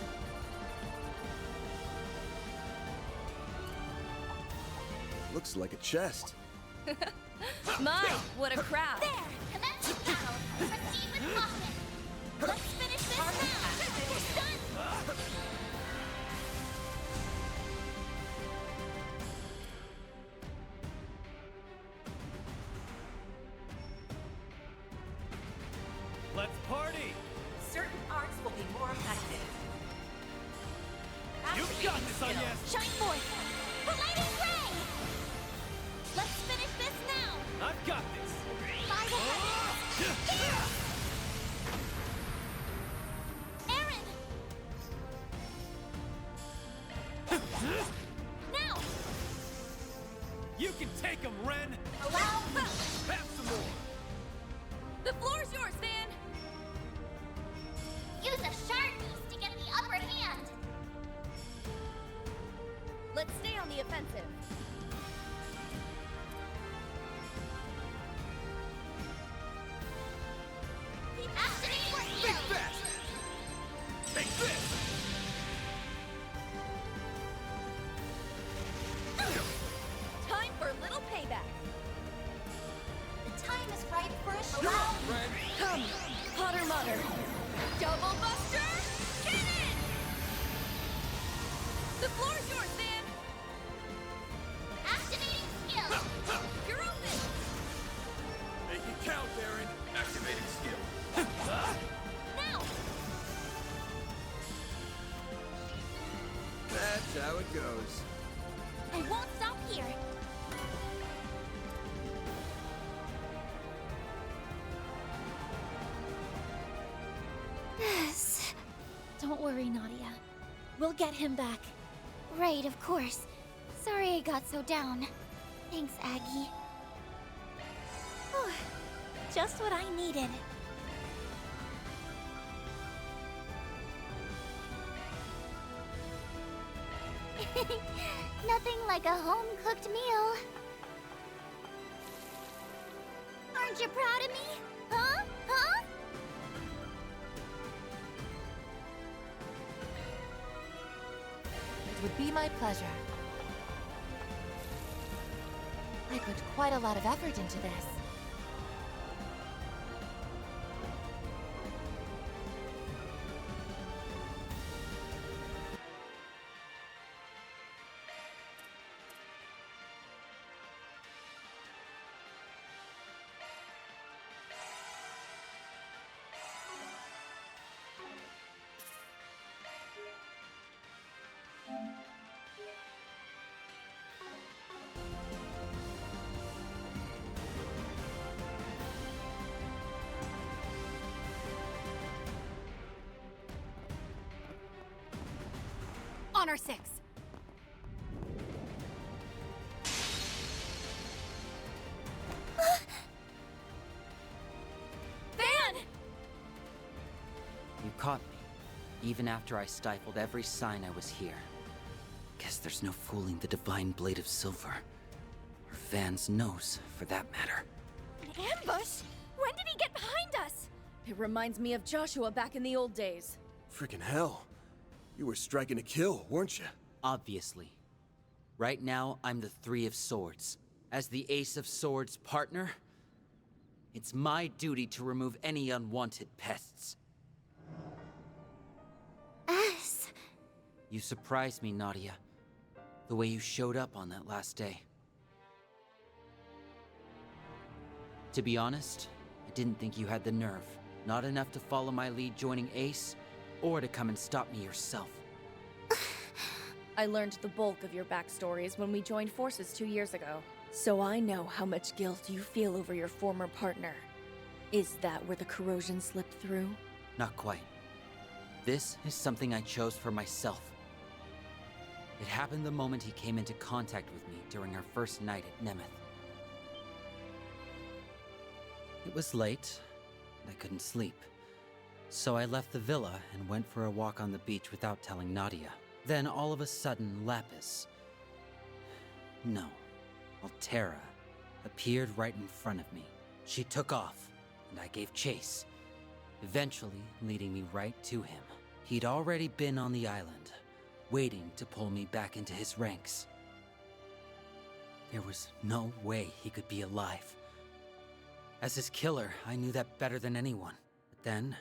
Looks like a chest. My, what a crowd! There! Commencing battle. Proceed with caution. Let's finish this round. Stun! Let's party! Certain arts will be more effective. You've Activating got this, NIS! Shine forth! Paladin Ray! Let's finish this now! I've got this! By the heavens! Here! Aaron! Now! You can take him, Ren! Allow me! Have some more! The floor's yours, Van! Use a shard beast to get the upper hand! Let's stay on the offensive. Think fast! Take this! Time for a little payback. The time is ripe for a shroud! Come, Potter Mother. Double Buster, cannon! The floor's yours, Van. Activating skill! You're open. Make it count, Baron! Activating skill. Now! That's how it goes. I won't stop here! Yes. Don't worry, Nadia. We'll get him back. Right, of course. Sorry I got so down. Thanks, Aggie. Whew. Just what I needed. Nothing like a home-cooked meal. Aren't you proud of me? Huh? Huh? It would be my pleasure. I put quite a lot of effort into this. Honor 6. Van! You caught me, even after I stifled every sign I was here. Guess there's no fooling the divine blade of silver. Or Van's nose, for that matter. An ambush? When did he get behind us? It reminds me of Joshua back in the old days. Freaking hell. You were striking to kill, weren't you? Obviously. Right now, I'm the Three of Swords. As the Ace of Swords partner, it's my duty to remove any unwanted pests. Us. You surprised me, Nadia. The way you showed up on that last day. To be honest, I didn't think you had the nerve. Not enough to follow my lead joining Ace, or to come and stop me yourself. I learned the bulk of your backstories when we joined forces 2 years ago. So I know how much guilt you feel over your former partner. Is that where the corrosion slipped through? Not quite. This is something I chose for myself. It happened the moment he came into contact with me during our first night at Nemeth. It was late, and I couldn't sleep. So I left the villa and went for a walk on the beach without telling Nadia. Then all of a sudden, Lapis... No, Altera appeared right in front of me. She took off, and I gave chase, eventually leading me right to him. He'd already been on the island, waiting to pull me back into his ranks. There was no way he could be alive. As his killer, I knew that better than anyone. But then,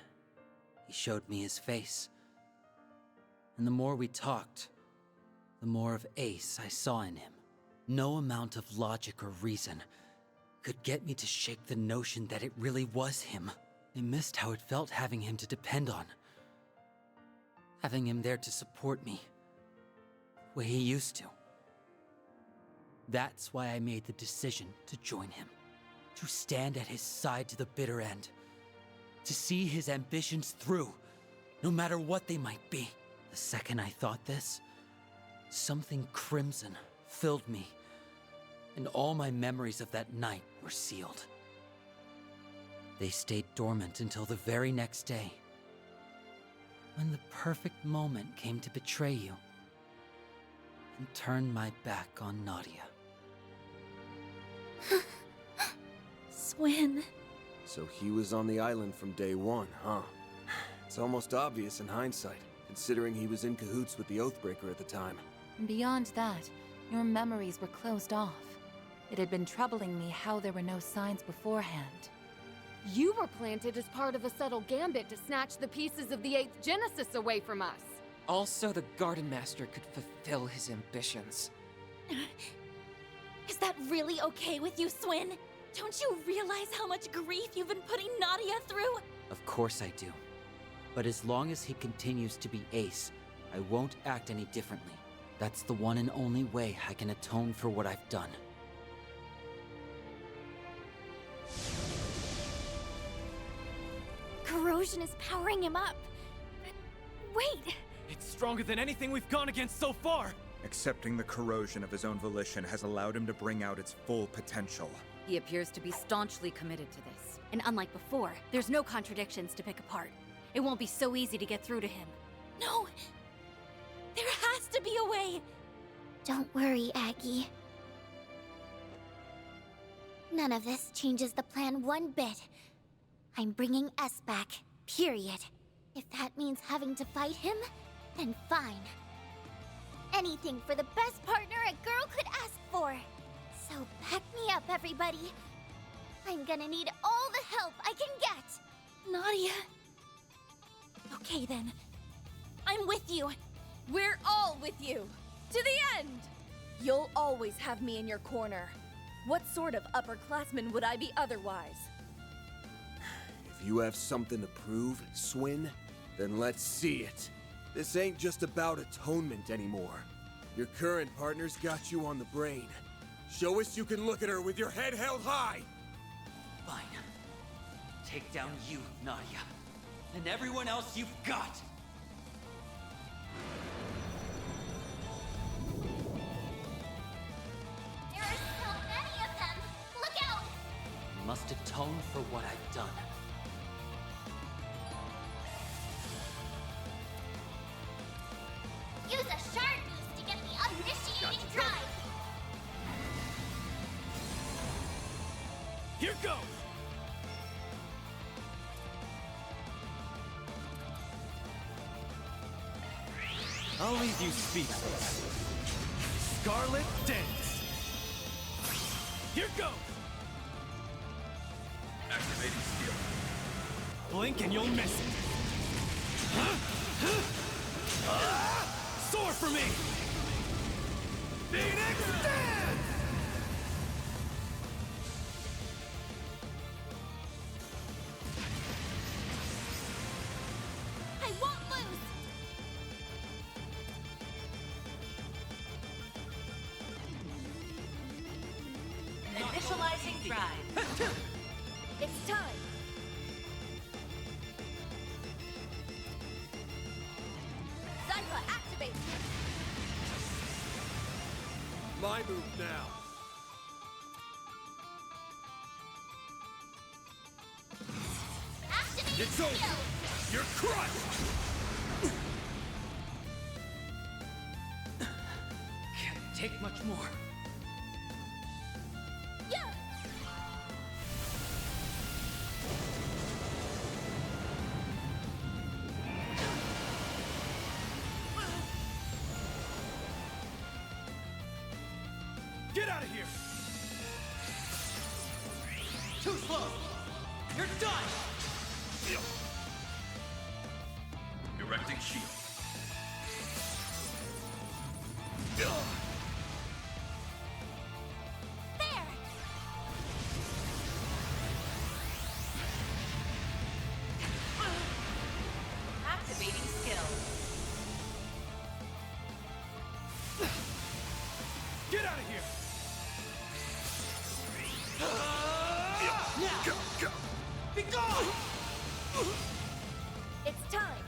he showed me his face. And the more we talked, the more of Ace I saw in him. No amount of logic or reason could get me to shake the notion that it really was him. I missed how it felt having him to depend on. Having him there to support me. way he used to. That's why I made the decision to join him. To stand at his side to the bitter end. To see his ambitions through, no matter what they might be. The second I thought this, something crimson filled me, and all my memories of that night were sealed. They stayed dormant until the very next day, when the perfect moment came to betray you and turn my back on Nadia. Swin. So he was on the island from day one, huh? It's almost obvious in hindsight, considering he was in cahoots with the Oathbreaker at the time. Beyond that, your memories were closed off. It had been troubling me how there were no signs beforehand. You were planted as part of a subtle gambit to snatch the pieces of the 8th Genesis away from us. Also, the Gardenmaster could fulfill his ambitions. Is that really okay with you, Swin? Don't you realize how much grief you've been putting Nadia through? Of course I do. But as long as he continues to be Ace, I won't act any differently. That's the one and only way I can atone for what I've done. Corrosion is powering him up. But wait! It's stronger than anything we've gone against so far! Accepting the corrosion of his own volition has allowed him to bring out its full potential. He appears to be staunchly committed to this. And unlike before, there's no contradictions to pick apart. It won't be so easy to get through to him. No! There has to be a way! Don't worry, Aggie. None of this changes the plan one bit. I'm bringing S back, period. If that means having to fight him, then fine. Anything for the best partner a girl could ask for. So back me up, everybody. I'm gonna need all the help I can get. Nadia. Okay then. I'm with you. We're all with you! To the end! You'll always have me in your corner. What sort of upperclassman would I be otherwise? If you have something to prove, Swin, then let's see it. This ain't just about atonement anymore. Your current partner's got you on the brain. Show us you can look at her with your head held high! Fine. Take down you, Nadia. And everyone else you've got! There are so many of them! Look out! Must atone for what I've done. Use a shard boost to get the initiating drive! Here goes! I'll leave you speechless. Scarlet Dance! Here goes! Activating skill. Blink and you'll miss it. Soar for me! Phoenix Dance! I won't lose! Initializing drive. It's time! Zyla, activate! My move now. Activate It's over! skill! You're crushed! Can't take much more. Yeah! Get out of here! Too slow! You're done! Erecting shield. There! Activating skill. out of here! Now! Go! Be gone! It's time.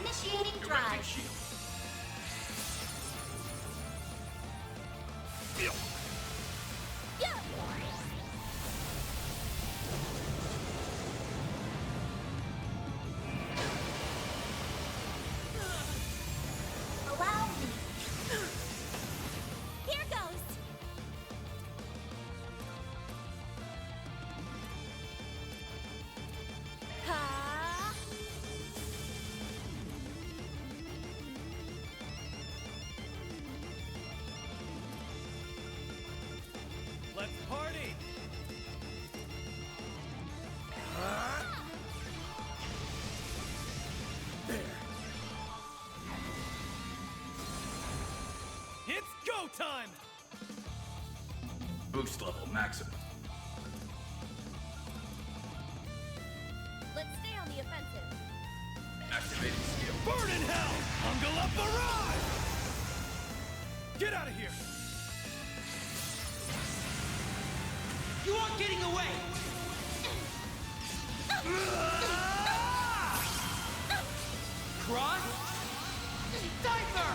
Initiating drive. Shield. Yeah! Allow me. Here goes! Ha! Let's party! There. It's go time! Boost level maximum. Let's stay on the offensive. Activating skill. Burn in hell! Hungle up arrive! Get out of here! You aren't getting away! Cross? Diaper!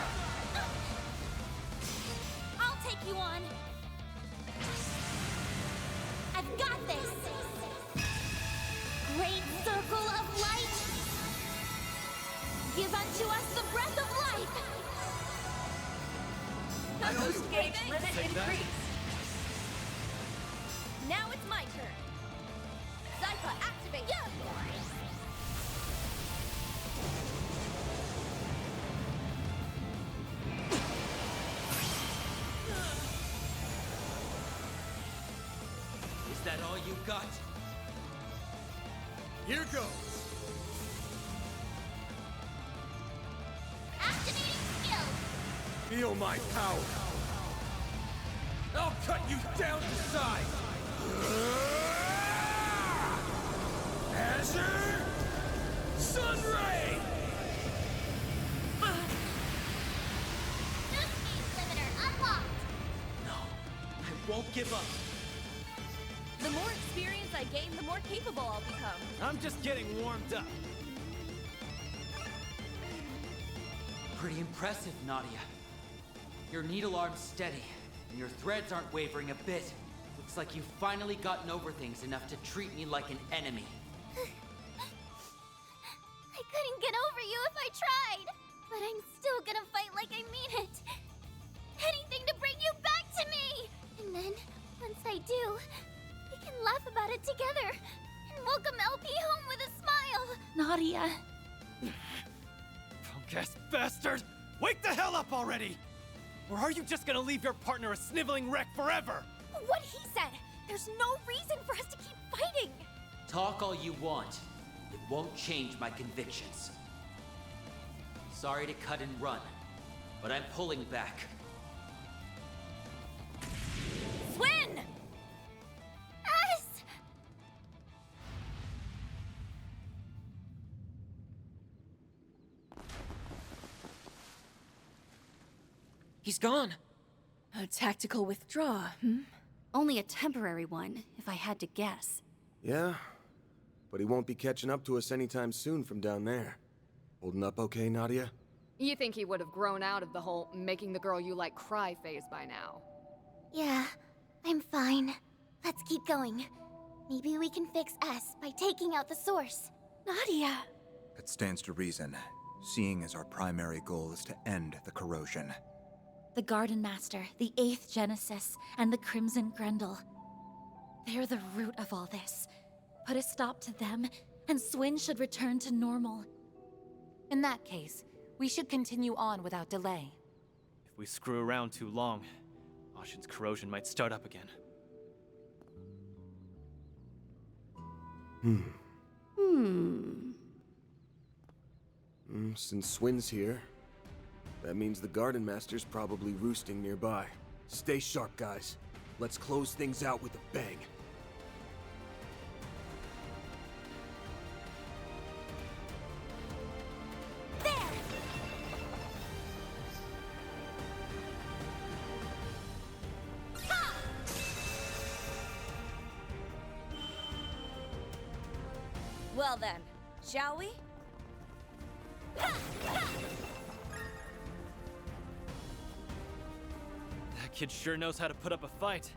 I'll take you on. I've got this. Great circle of light. Give unto us the breath of life. Boost gauge limit increased. Now it's my turn. Zypha, activate. Yeah. Is that all you got? Here goes. Activating skill. Feel my power. I'll cut you down to size! Azure Sunray! New speed limiter unlocked. No, I won't give up. The more experience I gain, the more capable I'll become. I'm just getting warmed up. Pretty impressive, Nadia. Your needle arm's steady, and your threads aren't wavering a bit. Looks like you've finally gotten over things enough to treat me like an enemy. I couldn't get over you if I tried. But I'm still gonna fight like I mean it. Anything to bring you back to me! And then, once I do, we can laugh about it together. And welcome LP home with a smile. Nadia. Punk-ass bastard! Wake the hell up already! Or are you just gonna leave your partner a sniveling wreck forever? What he said. There's no reason for us to keep fighting. Talk all you want. It won't change my convictions. Sorry to cut and run, but I'm pulling back. Swin! Us! He's gone. A tactical withdrawal, Only a temporary one, if I had to guess. Yeah, but he won't be catching up to us anytime soon from down there. Holding up okay, Nadia? You think he would have grown out of the whole making the girl you like cry phase by now? Yeah, I'm fine. Let's keep going. Maybe we can fix S by taking out the source. Nadia! It stands to reason, seeing as our primary goal is to end the corrosion. The Gardenmaster, the 8th Genesis, and the Crimson Grendel. They're the root of all this. Put a stop to them, and Swin should return to normal. In that case, we should continue on without delay. If we screw around too long, Ashen's corrosion might start up again. Since Swin's here, that means the Gardenmaster's probably roosting nearby. Stay sharp, guys. Let's close things out with a bang. Well then, shall we? That kid sure knows how to put up a fight.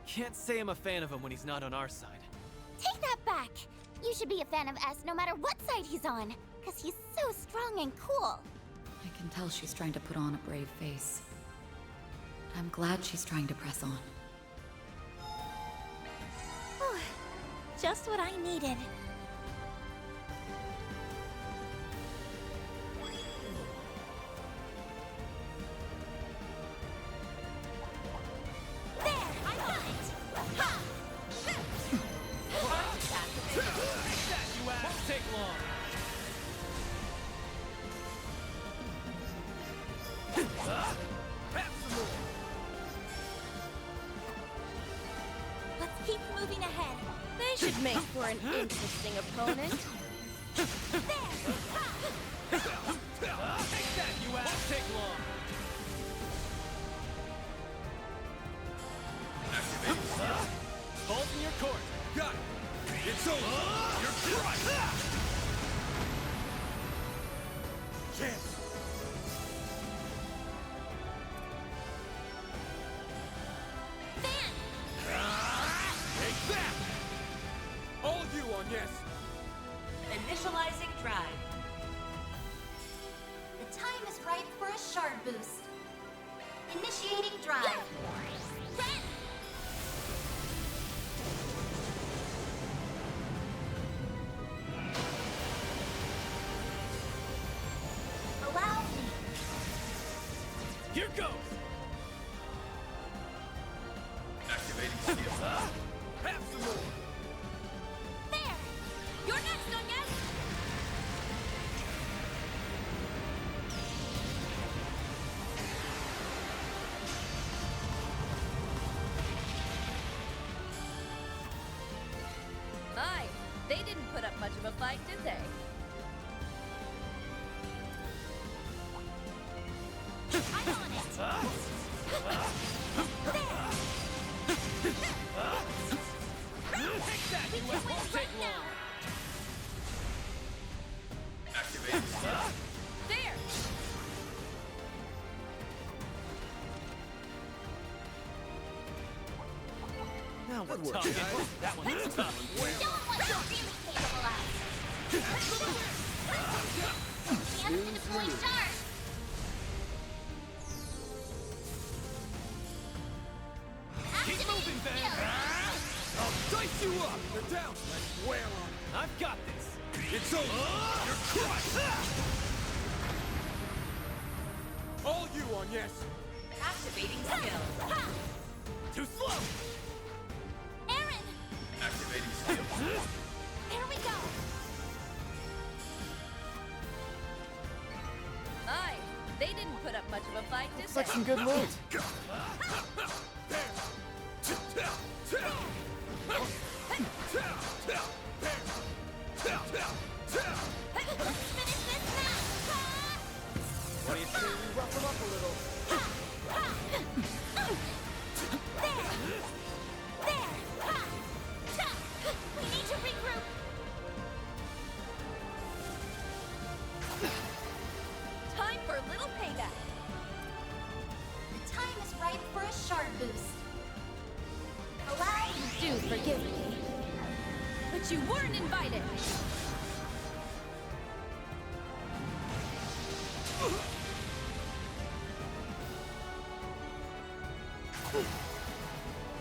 Can't say I'm a fan of him when he's not on our side. Take that back! You should be a fan of S no matter what side he's on, because he's so strong and cool. I can tell she's trying to put on a brave face. I'm glad she's trying to press on. Whew. Just what I needed. Let's keep moving ahead. They should make for an interesting opponent. Take that, you ass! Won't take long. Hold in your court. Got it. It's over. You're crushed. Chance. Take that! All you on yes. Initializing drive. The time is right for a shard boost. Initiating drive. Allow me. Here goes. Activating skill. Have some more. There! You're next, Onion! Aye, they didn't put up much of a fight, did they? I'm on it! Take that, you ass! Won't take long. Activating skill. There! Now we're Good work, talking. guys. That one's tough. Show 'em what you're really capable of! Chance to deploy shard! Keep moving, Ben. I'll dice you up. They're down. Let's wail on it. I've got this. It's over. You're crushed. All you on yes. Activating skill. Too slow. Aaron! Activating skill. Here we go! Aye, they didn't put up much of a fight, did Looks they? like some good loot. Let's finish this now! What do you say we rough them up a little? We need to regroup! Time for a little payback. The time is right for a shard boost. Allow me. Do forgive me. But you weren't invited.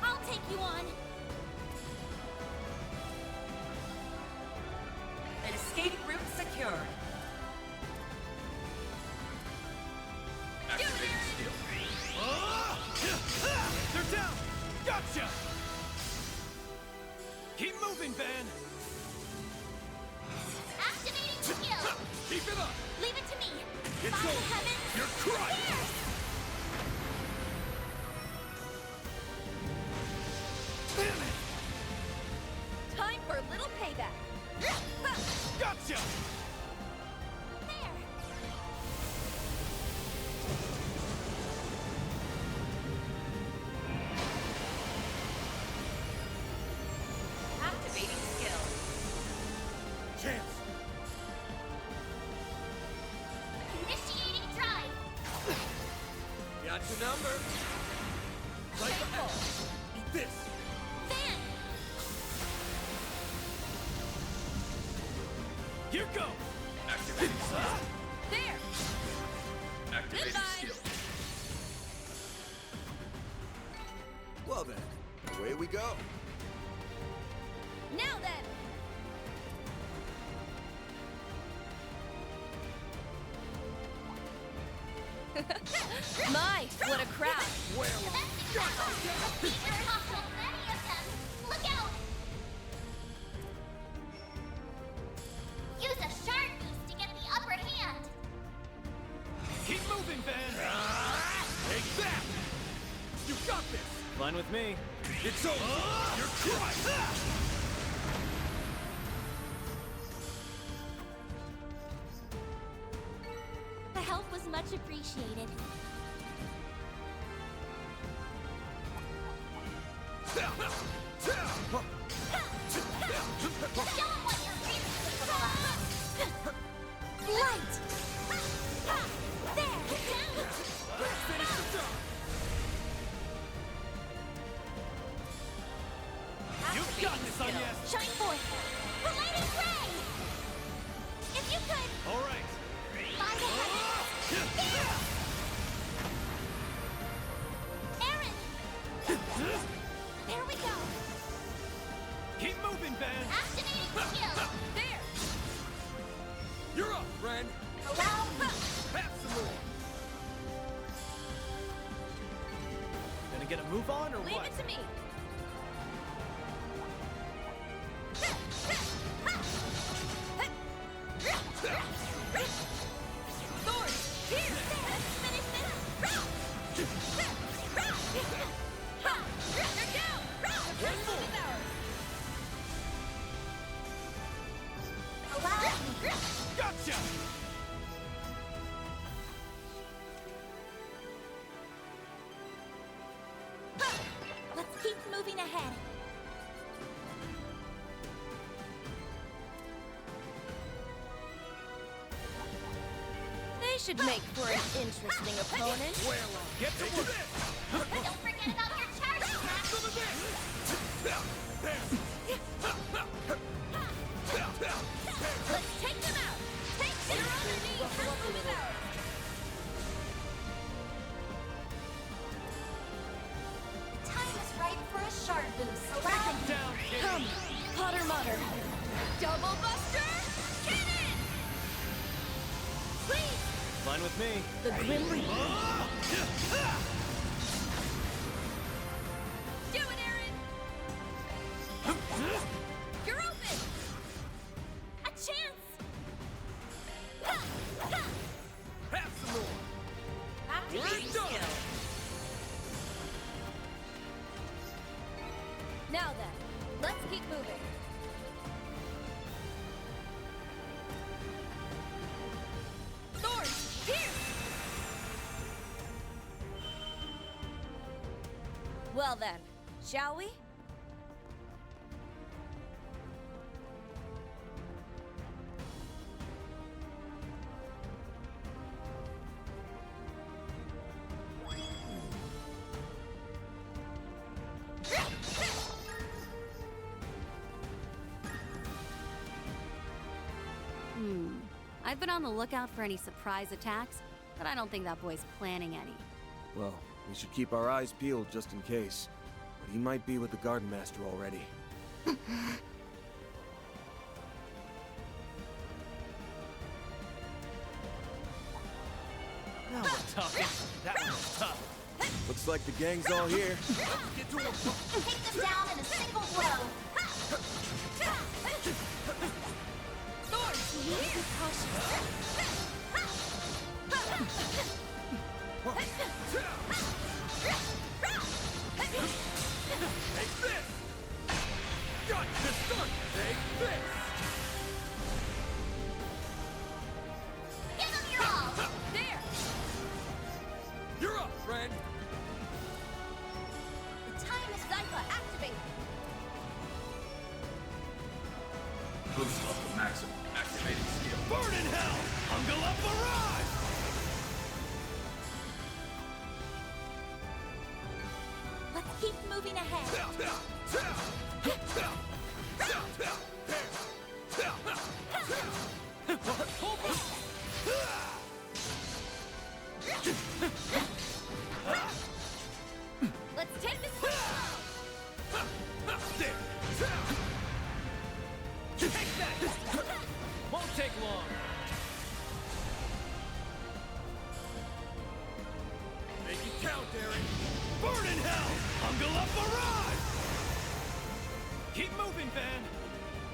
I'll take you on. An escape route secured. Activating skill. They're down. Gotcha. Keep moving, Ben. Activating skill. Keep it up. Leave it to me. It's By the over. heavens, You're crushed. here! Damn it. Time for a little payback. Gotcha. There! Activating skill. number. Like eat this. Van! Here go. Activating skill. There! Activating skill. Well then, away we go. Now then! My, what a crowd! Look out! Use a shard beast to get the upper hand. Keep moving, Van. Take that. You got this. Fine with me. It's over. You're crushed. The help was much appreciated. Show 'em what you're really capable of. Light! There! Finish the job. You got this, NIS. Shine forth! Related ray! If you could... All right. Find the heavens! Aaron! There we go! Keep moving, Van. Activating skill! There! You're up, friend. Allow... Have some more. Gonna get a move on or Leave what? it to me! Thorn! Here! Let's finish this! They're down! The first one is ours! Allow... Gotcha. Let's keep moving ahead. They should make for an interesting opponent. Get to work. Don't forget about your charge attack! Some of this. Let's take them out! Take them on their knees! First one is ours! Time is right for a shard boost. Allow... Down, kid. Come, Potter Mutter. Double Buster! Cannon! Please! Fine with me. The Grim Reaper. Do it, Aaron! You're open! A chance! Have some more. Activating skill. Now then, let's keep moving. Thorn! Here! Well then, shall we? I've been on the lookout for any surprise attacks, but I don't think that boy's planning any. Well, we should keep our eyes peeled just in case. But he might be with the Gardenmaster already. Now we're talking. That was tough. Looks like the gang's all here. Get to work. Take them down in a single blow. Thorn! Here! Take this. Got this done. Take this. Give them your all. There! You're up, friend. The time is Zypha activate. Boost level maximum. Activating skill. Burn in hell. Keep moving ahead. Let's take this one. There. Take that! Won't take long. Make it count, Aaron. Burn in hell! Ungala barrage! Keep moving, Van.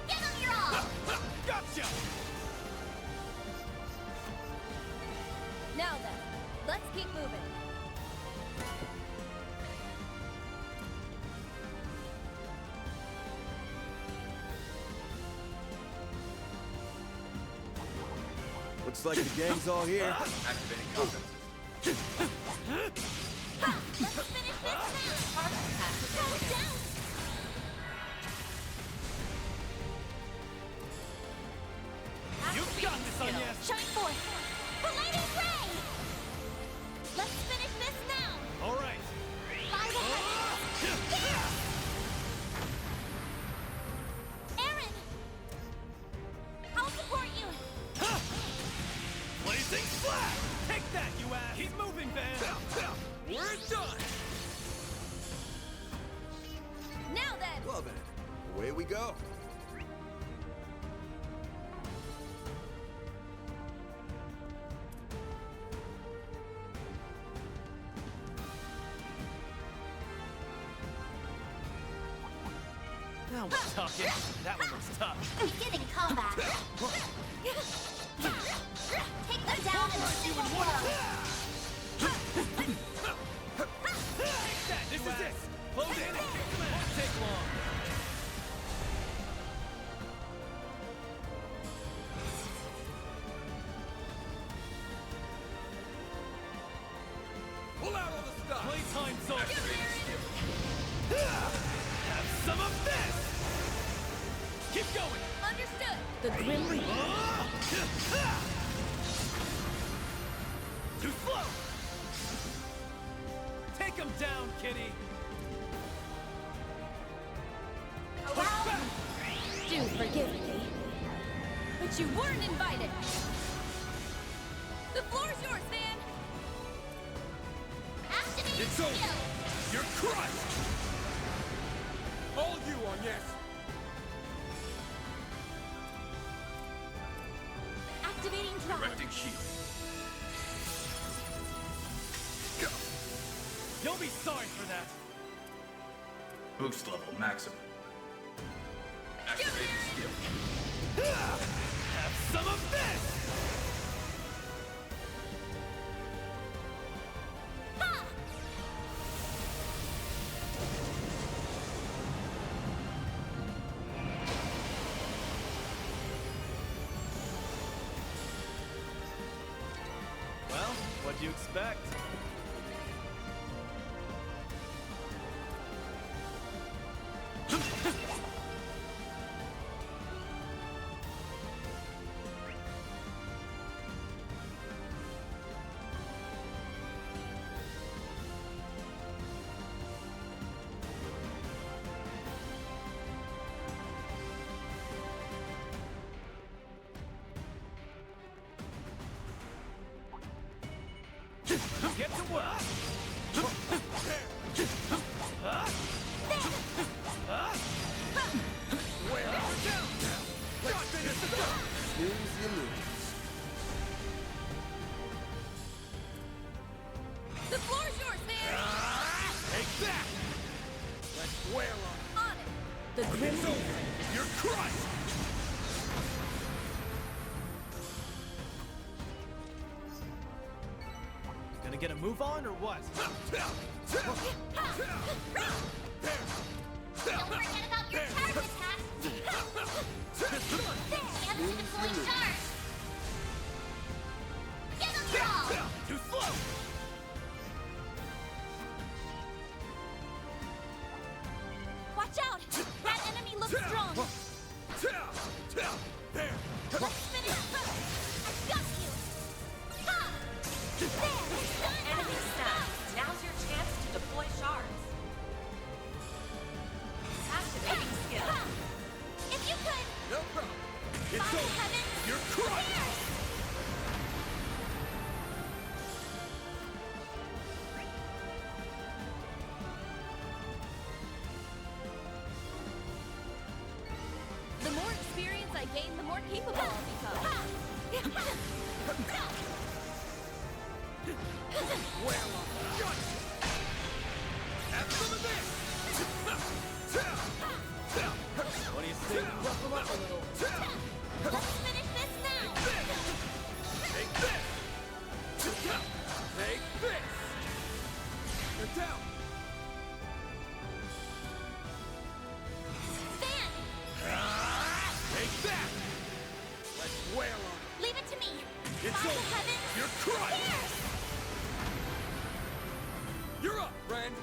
Give him your all! Gotcha! Now then, let's keep moving. Looks like the gang's all here. Activating combat system. Let's finish this now! Go down! You've got this, Anya! Shine forth! Belated ray! Let's finish this now! All right. By the Aaron! I'll support you! Blazing flash! Take that, you ass! Keep moving, Van! We're done! Now then! Well then, away we go. Now we're talking. That one was tough. Beginning combat! Take them down in a single blow! Take that, this is it! Close in and kick them out. Won't take long. Pull out all the stuff! Playtime's over! Have some of this! Keep going! Understood! The Grim Reaper. Too slow! Take him down, kitty! Do forgive me, but you weren't invited. The floor's yours, Van. Activate It's skill! over! You're crushed! All you on yes! Activating drive! Directing shield. Go. You'll be sorry for that! Boost level maximum. Activating skill. Have some of this! Well, what'd you expect? Get to work! Wear her down! Let's finish the job! Snooze you lose. The floor's yours, Van. Take that! Let's wail on On it. The Grim It's Reaper. over! You're crushed! Gonna get a move on or what? Don't forget about your charge attack! Chance to deploy charge! Give him your all! Too slow! Watch out! That enemy looks strong. Let's finish! I've got you! Ha! There! Done! Enemy stacked. Now's your chance to deploy shards. No problem. It's over. You're crushed. The more experience I gain, the more capable I'll become. Well, shut! Have some of this! What do you think? Rough them up a little. Let's finish this now! Take this! Take this! They're down. Take that! Let's wail on it! Leave it to me! It's Fly to over! heaven! You're crushed! You're up, friend!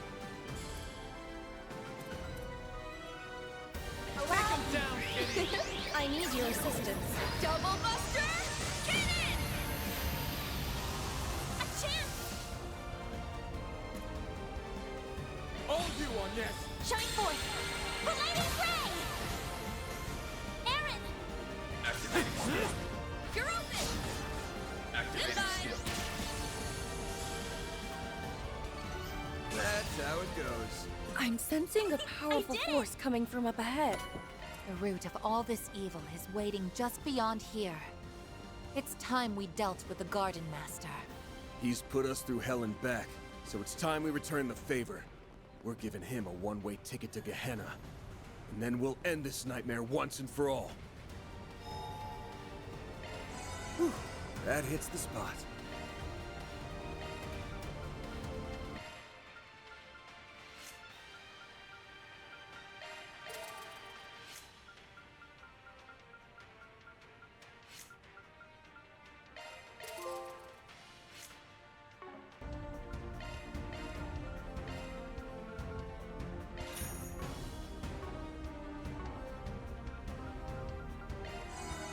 Take him down, kitty! I need your assistance. Double Buster! Cannon! A chance! All you on this! Shine forth! Related ray! Aaron! Activating skill. You're open! Activating skill. That's how it goes. I'm sensing a powerful force coming from up ahead. The root of all this evil is waiting just beyond here. It's time we dealt with the Gardenmaster. He's put us through hell and back, so it's time we return the favor. We're giving him a one-way ticket to Gehenna. And then we'll end this nightmare once and for all. Whew, that hits the spot.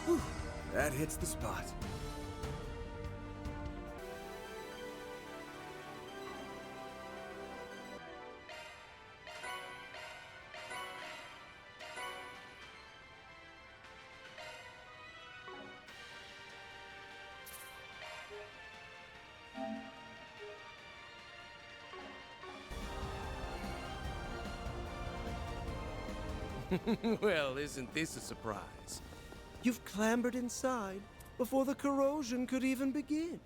Whew, that hits the spot. Well, isn't this a surprise? You've clambered inside before the corrosion could even begin.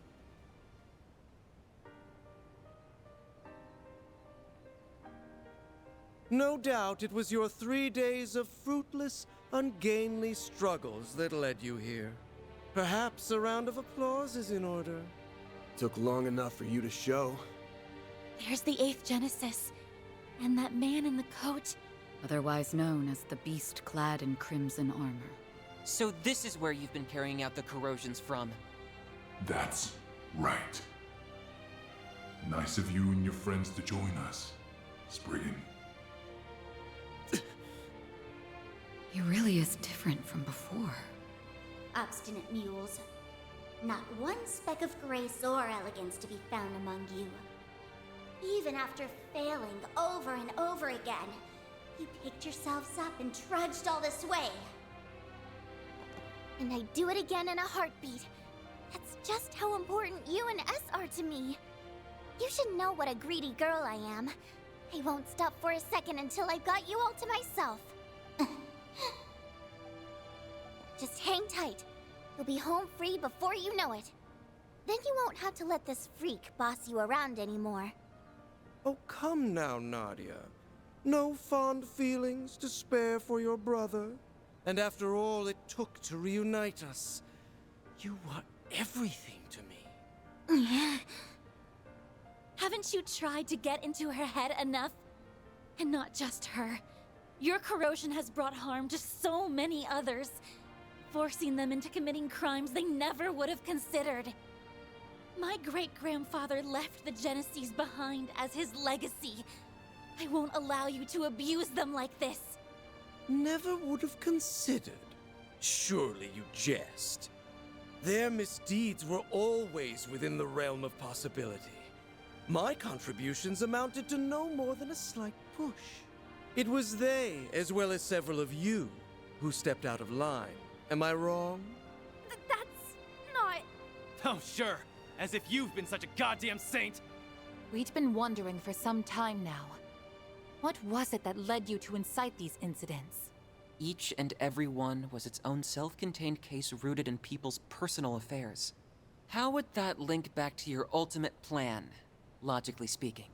No doubt it was your 3 days of fruitless, ungainly struggles that led you here. Perhaps a round of applause is in order. Took long enough for you to show. There's the 8th Genesis. And that man in the coat. Otherwise known as the beast clad in crimson armor. So this is where you've been carrying out the corrosions from. That's right. Nice of you and your friends to join us, Spriggan. He really is different from before. Obstinate mules. Not one speck of grace or elegance to be found among you. Even after failing over and over again, you picked yourselves up and trudged all this way. And I'd do it again in a heartbeat. That's just how important you and S are to me. You should know what a greedy girl I am. I won't stop for a second until I've got you all to myself. Just hang tight. You'll be home free before you know it. Then you won't have to let this freak boss you around anymore. Oh, come now, Nadia. No fond feelings to spare for your brother. And after all it took to reunite us, you were everything to me. Haven't you tried to get into her head enough? And not just her. Your corrosion has brought harm to so many others, forcing them into committing crimes they never would have considered. My great-grandfather left the Genesees behind as his legacy. I won't allow you to abuse them like this. Never would have considered. Surely you jest. Their misdeeds were always within the realm of possibility. My contributions amounted to no more than a slight push. It was they, as well as several of you, who stepped out of line. Am I wrong? That's not... Oh, sure. As if you've been such a goddamn saint. We'd been wondering for some time now. What was it that led you to incite these incidents? Each and every one was its own self-contained case rooted in people's personal affairs. How would that link back to your ultimate plan, logically speaking?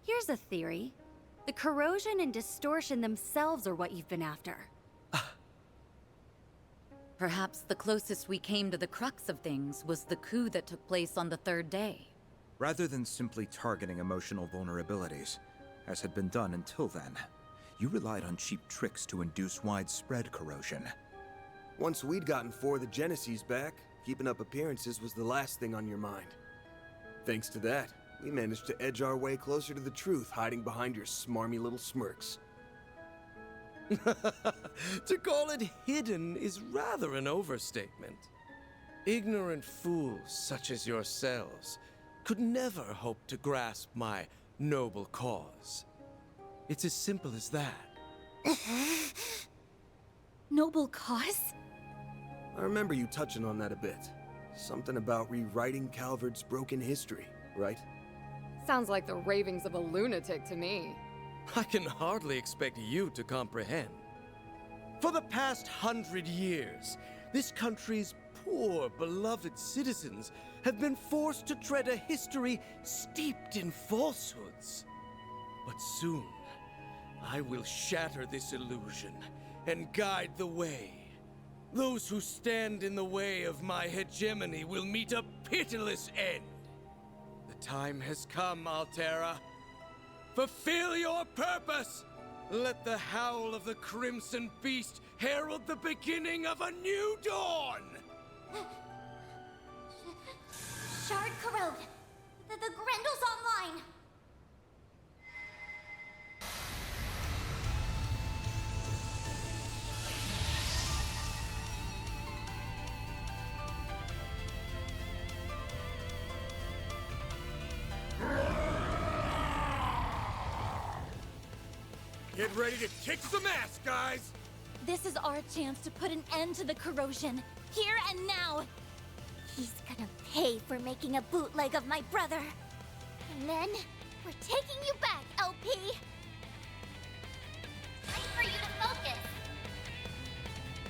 Here's a theory. The corrosion and distortion themselves are what you've been after. Perhaps the closest we came to the crux of things was the coup that took place on the third day. Rather than simply targeting emotional vulnerabilities, as had been done until then, you relied on cheap tricks to induce widespread corrosion. Once we'd gotten 4 of the Genesees back, keeping up appearances was the last thing on your mind. Thanks to that, we managed to edge our way closer to the truth, hiding behind your smarmy little smirks. To call it hidden is rather an overstatement. Ignorant fools such as yourselves could never hope to grasp my noble cause. It's as simple as that. Noble cause? I remember you touching on that a bit. Something about rewriting Calvard's broken history, right? Sounds like the ravings of a lunatic to me. I can hardly expect you to comprehend. For the past 100 years, this country's poor, beloved citizens have been forced to tread a history steeped in falsehoods. But soon, I will shatter this illusion and guide the way. Those who stand in the way of my hegemony will meet a pitiless end. The time has come, Altera. Fulfill your purpose! Let the howl of the Crimson Beast herald the beginning of a new dawn! Shard corrode. The Grendel's online. Get ready to kick some ass, guys! This is our chance to put an end to the corrosion, here and now. He's gonna pay for making a bootleg of my brother. And then, we're taking you back, LP! Time for you to focus!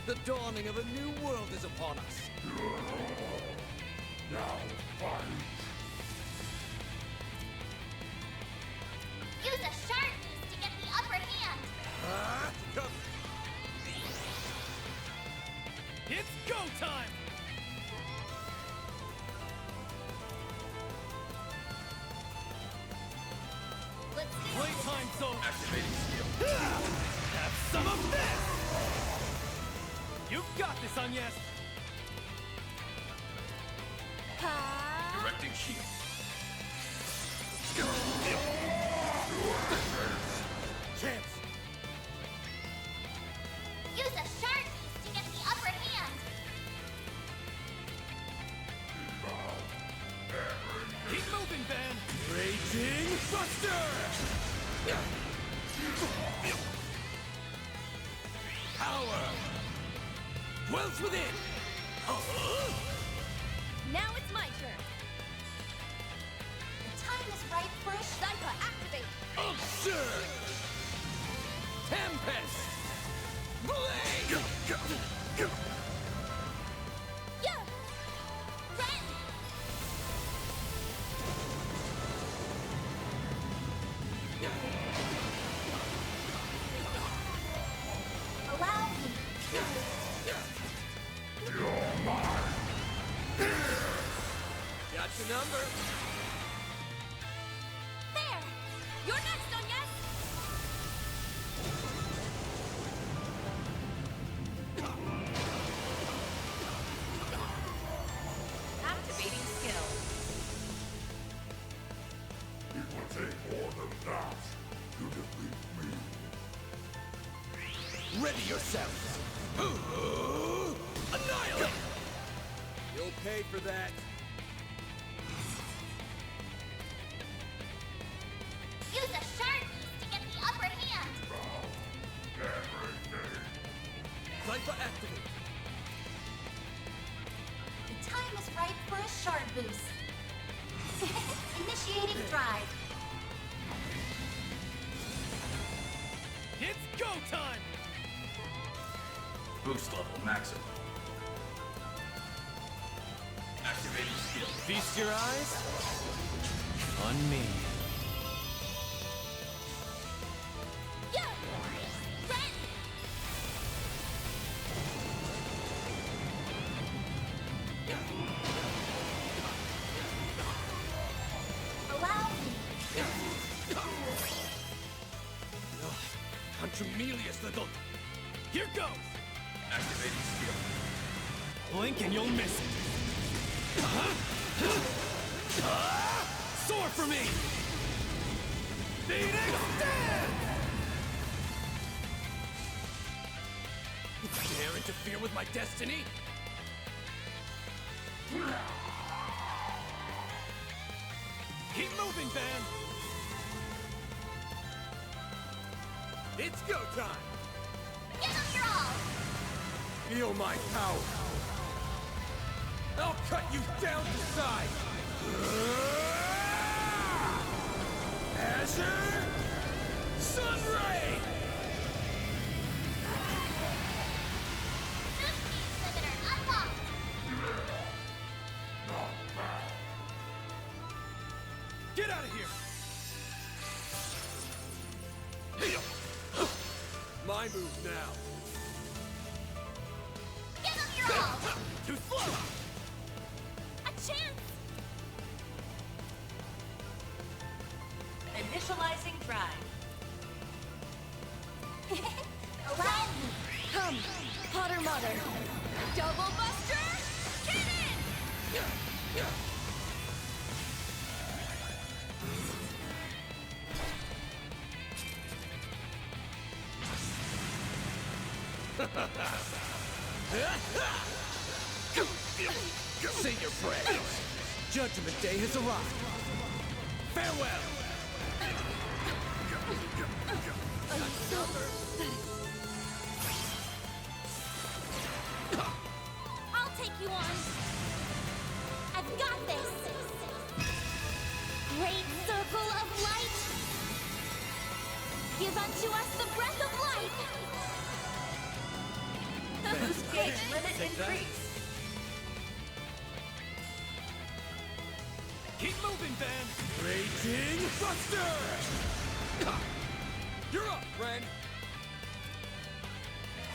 The dawning of a new world is upon us. Now, fight! Use a shard beast to get the upper hand! It's go time! Playtime's over! Activating skill. Have some of this! You've got this, Unmasked! Directing shield. Chance! Use a shard beast to get the upper hand! Keep moving, Ben! Raging Buster! Power! Dwells within! Now it's my turn. The time is right for a Sniper activate! Ulcer! Tempest! Blade! Yeah! Ren! Allow me! You're mine! Got your number. There! You're next, Onyes! Activating skill. It will take more than that to defeat me. Ready yourself! Annihilate! You'll pay for that. Use a shard beast to get the upper hand! Initiating drive. It's go time! Boost level maximum. Activating skill. Feast your eyes on me. Contremelious little... Here goes! Activating skill. Blink and you'll miss it. Soar for me! Phoenix stand! You dare interfere with my destiny? Keep moving, Van! It's go time! Give them your all! Feel my power! I'll cut you down to size! Azure Sunray! Limiter unlocked! Get out of here! My move now. Give them your all! Too slow! A chance! Initializing drive. Allow me! Come, Potter Mother. Double Buster! Cannon! Say your prayers. Judgment Day has arrived. Farewell! I'll take you on! I've got this! Great circle of light! Give unto us the breath of life! Boost gauge limit Take that. increase. Keep moving, Van! Raging Buster! You're up, friend!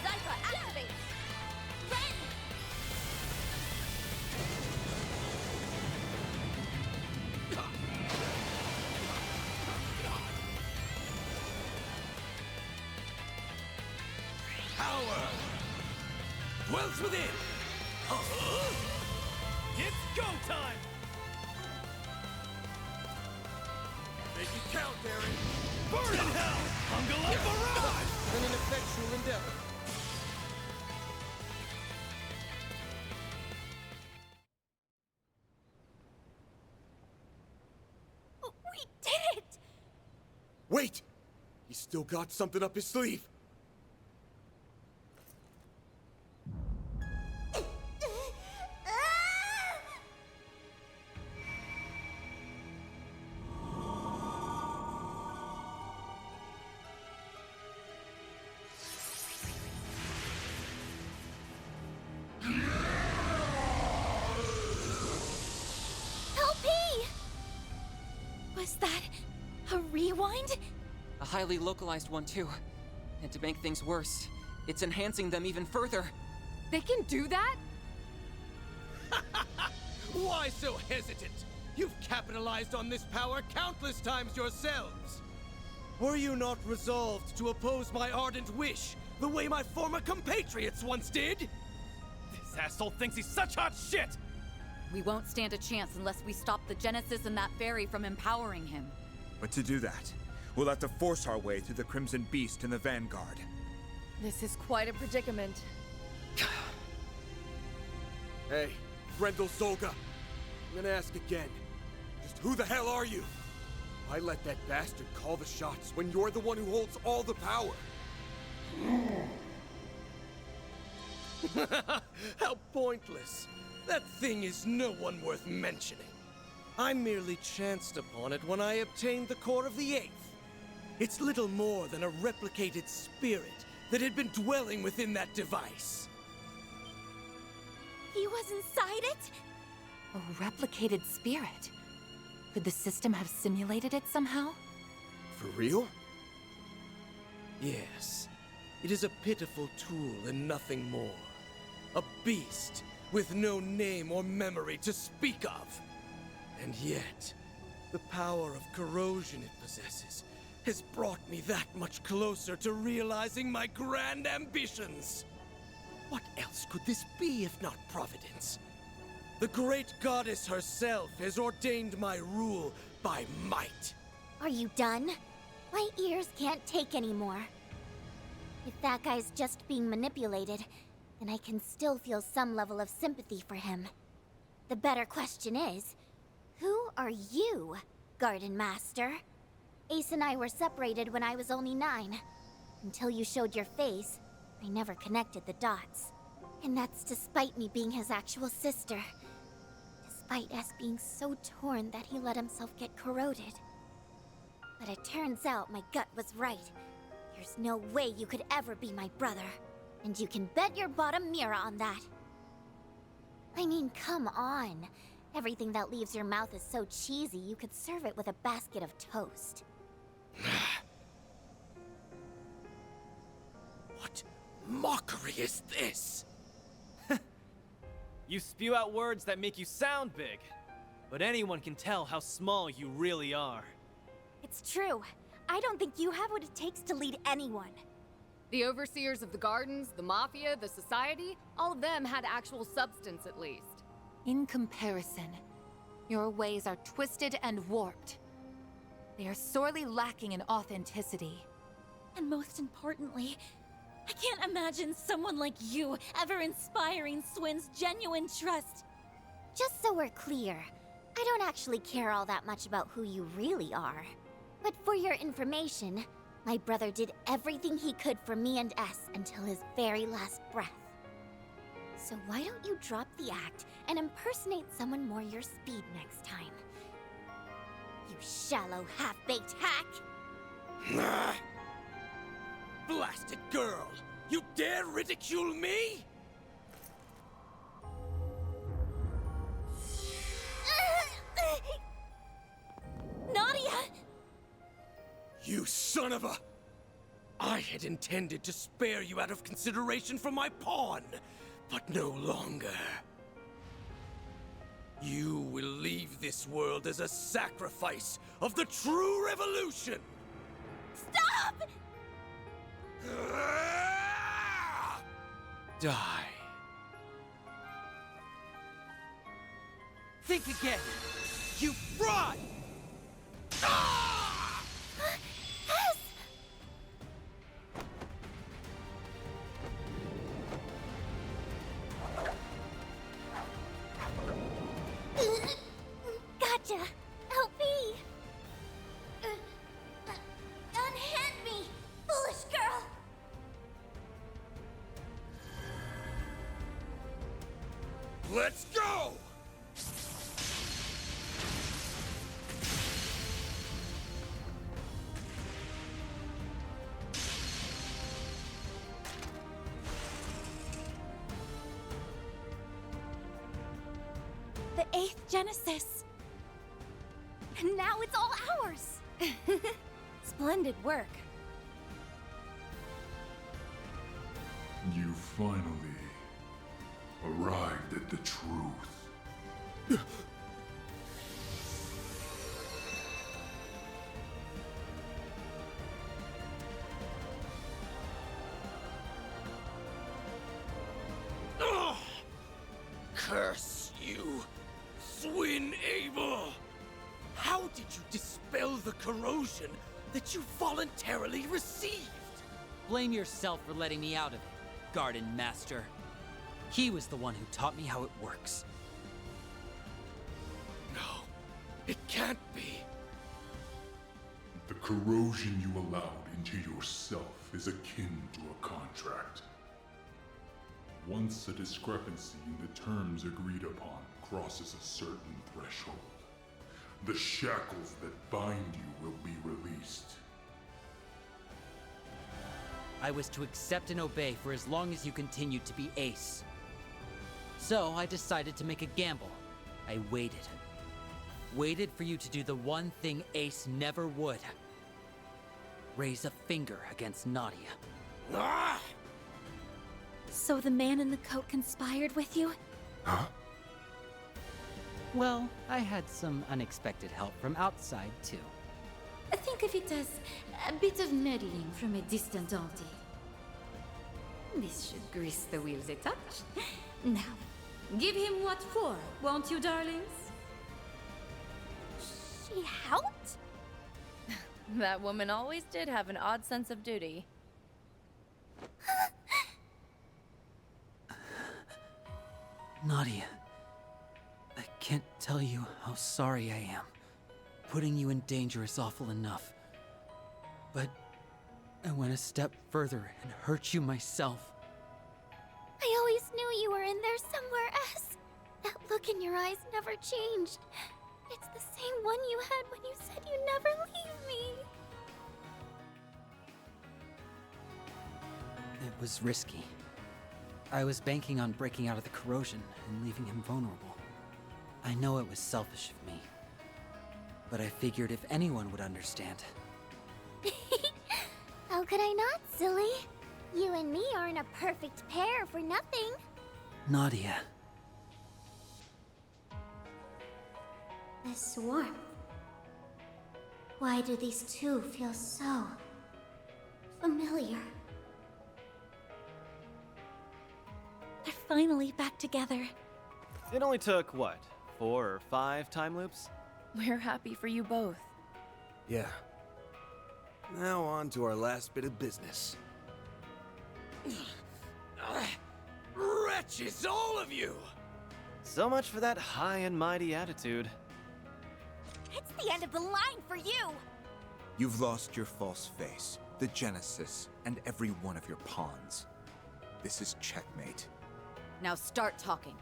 Zypha activate! Ren! Power! Dwells within! It's go time! Make it count, Darren! Burn in hell! Hungala barrage! An ineffectual endeavor. We did it! Wait! He's still got something up his sleeve! Was that a rewind? A highly localized one, too. And to make things worse, it's enhancing them even further. They can do that? Why so hesitant? You've capitalized on this power countless times yourselves. Were you not resolved to oppose my ardent wish, the way my former compatriots once did? This asshole thinks he's such hot shit! We won't stand a chance unless we stop the Genesis and that fairy from empowering him. But to do that, we'll have to force our way through the Crimson Beast and the Vanguard. This is quite a predicament. Hey, Grendel Zolga. I'm gonna ask again. Just who the hell are you? Why let that bastard call the shots when you're the one who holds all the power? How pointless. That thing is no one worth mentioning. I merely chanced upon it when I obtained the core of the 8th. It's little more than a replicated spirit that had been dwelling within that device. He was inside it? A replicated spirit. Could the system have simulated it somehow? For real? Yes. It is a pitiful tool and nothing more. A beast with no name or memory to speak of. And yet, the power of corrosion it possesses has brought me that much closer to realizing my grand ambitions. What else could this be if not Providence? The great goddess herself has ordained my rule by might. Are you done? My ears can't take anymore. If that guy's just being manipulated, then I can still feel some level of sympathy for him. The better question is, who are you, Gardenmaster? Ace and I were separated when I was only 9. Until you showed your face, I never connected the dots. And that's despite me being his actual sister. Despite us being so torn that he let himself get corroded. But it turns out my gut was right. There's no way you could ever be my brother. And you can bet your bottom mirror on that. I mean, come on. Everything that leaves your mouth is so cheesy, you could serve it with a basket of toast. What mockery is this? You spew out words that make you sound big, but anyone can tell how small you really are. It's true. I don't think you have what it takes to lead anyone. The overseers of the gardens, the mafia, the society, all of them had actual substance at least. In comparison, your ways are twisted and warped. They are sorely lacking in authenticity. And most importantly, I can't imagine someone like you ever inspiring Swin's genuine trust. Just so we're clear, I don't actually care all that much about who you really are. But for your information, my brother did everything he could for me and S until his very last breath. So why don't you drop the act and impersonate someone more your speed next time? You shallow, half-baked hack! Blasted girl! You dare ridicule me? Nadia! You son of a... I had intended to spare you out of consideration for my pawn, but no longer. You will leave this world as a sacrifice of the true revolution! Stop! Die. Think again! You fraud! Gotcha! Help me! Unhand me, foolish girl! Let's go! The 8th Genesis. And now it's all ours. Splendid work. You finally arrived at the truth. Curse you, Swin Abel! How did you dispel the corrosion that you voluntarily received? Blame yourself for letting me out of it, Gardenmaster. He was the one who taught me how it works. No, it can't be. The corrosion you allowed into yourself is akin to a contract. Once a discrepancy in the terms agreed upon crosses a certain threshold, The shackles that bind you will be released. I was to accept and obey for as long as you continued to be Ace. So I decided to make a gamble. I waited. Waited for you to do the one thing Ace never would. Raise a finger against Nadia. Ah! So the man in the coat conspired with you? Huh? Well, I had some unexpected help from outside, too. Think of it as a bit of meddling from a distant auntie. This should grease the wheels a touch. Now, give him what for, won't you, darlings? She helped? That woman always did have an odd sense of duty. Nadia, I can't tell you how sorry I am. Putting you in danger is awful enough. But I went a step further and hurt you myself. I always knew you were in there somewhere else. That look in your eyes never changed. It's the same one you had when you said you'd never leave me. It was risky. I was banking on breaking out of the corrosion and leaving him vulnerable. I know it was selfish of me, but I figured if anyone would understand. How could I not, silly? You and me aren't a perfect pair for nothing. Nadia. This warmth. Why do these two feel so familiar? They're finally back together. It only took, what, 4 or 5 time loops? We're happy for you both. Yeah. Now on to our last bit of business. Wretches, all of you! So much for that high and mighty attitude. It's the end of the line for you! You've lost your false face, the Genesis, and every one of your pawns. This is checkmate. Now start talking.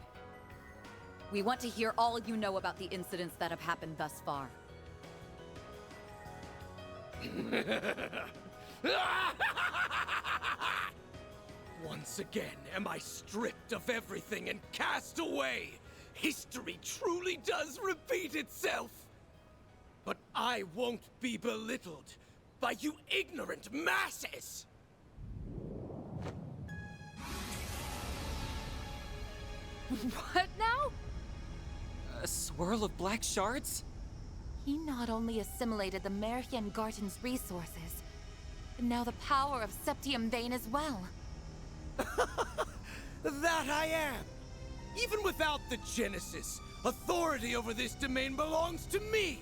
We want to hear all you know about the incidents that have happened thus far. Once again am I stripped of everything and cast away. History truly does repeat itself. But I won't be belittled by you ignorant masses! What now? A swirl of black shards? He not only assimilated the Merian Garden's resources, but now the power of Septium Vein as well. That I am! Even without the Genesis, authority over this domain belongs to me!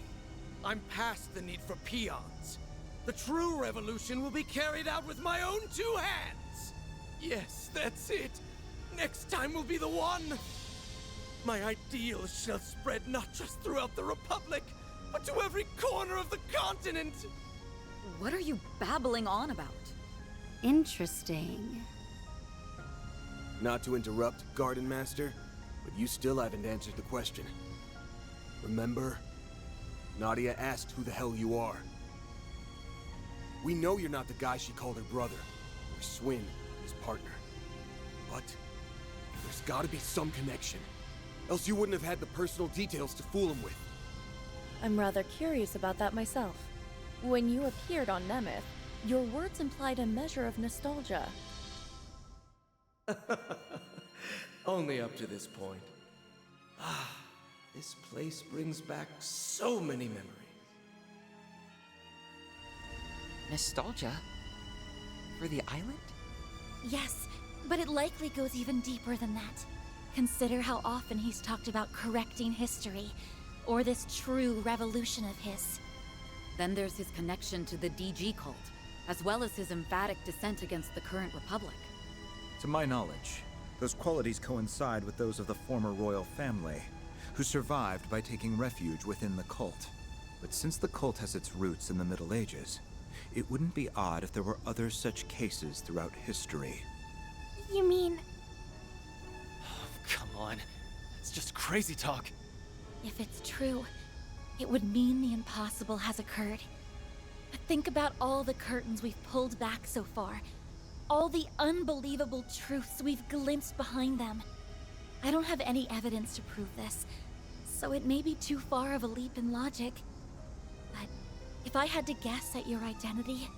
I'm past the need for peons. The true revolution will be carried out with my own 2 hands! Yes, that's it! Next time will be the one! My ideals shall spread not just throughout the Republic, but to every corner of the continent! What are you babbling on about? Interesting. Not to interrupt, Gardenmaster, but you still haven't answered the question. Remember? Nadia asked who the hell you are. We know you're not the guy she called her brother, or Swin, his partner. But there's gotta be some connection. Else you wouldn't have had the personal details to fool him with. I'm rather curious about that myself. When you appeared on Nemeth, your words implied a measure of nostalgia. Only up to this point. Ah, this place brings back so many memories. Nostalgia? For the island? Yes, but it likely goes even deeper than that. Consider how often he's talked about correcting history, or this true revolution of his. Then there's his connection to the DG cult, as well as his emphatic dissent against the current republic. To my knowledge, those qualities coincide with those of the former royal family, who survived by taking refuge within the cult. But since the cult has its roots in the Middle Ages, it wouldn't be odd if there were other such cases throughout history. You mean... Come on. It's just crazy talk. If it's true, it would mean the impossible has occurred. But think about all the curtains we've pulled back so far. All the unbelievable truths we've glimpsed behind them. I don't have any evidence to prove this, so it may be too far of a leap in logic. But if I had to guess at your identity,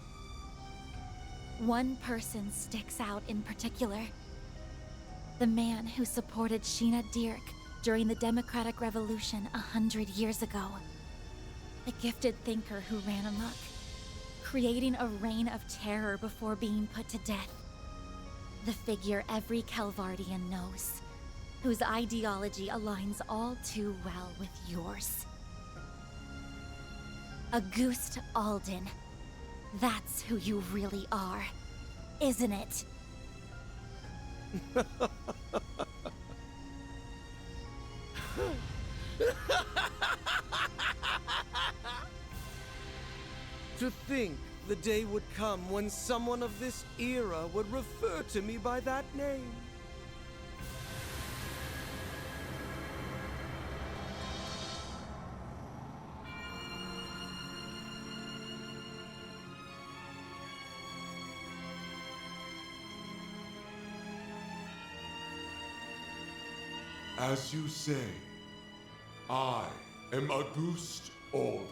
one person sticks out in particular. The man who supported Sheena Dirk during the Democratic Revolution 100 years ago. The gifted thinker who ran amok, creating a reign of terror before being put to death. The figure every Calvardian knows, whose ideology aligns all too well with yours. Auguste Alden. That's who you really are, isn't it? To think the day would come when someone of this era would refer to me by that name. As you say, I am Auguste Alden.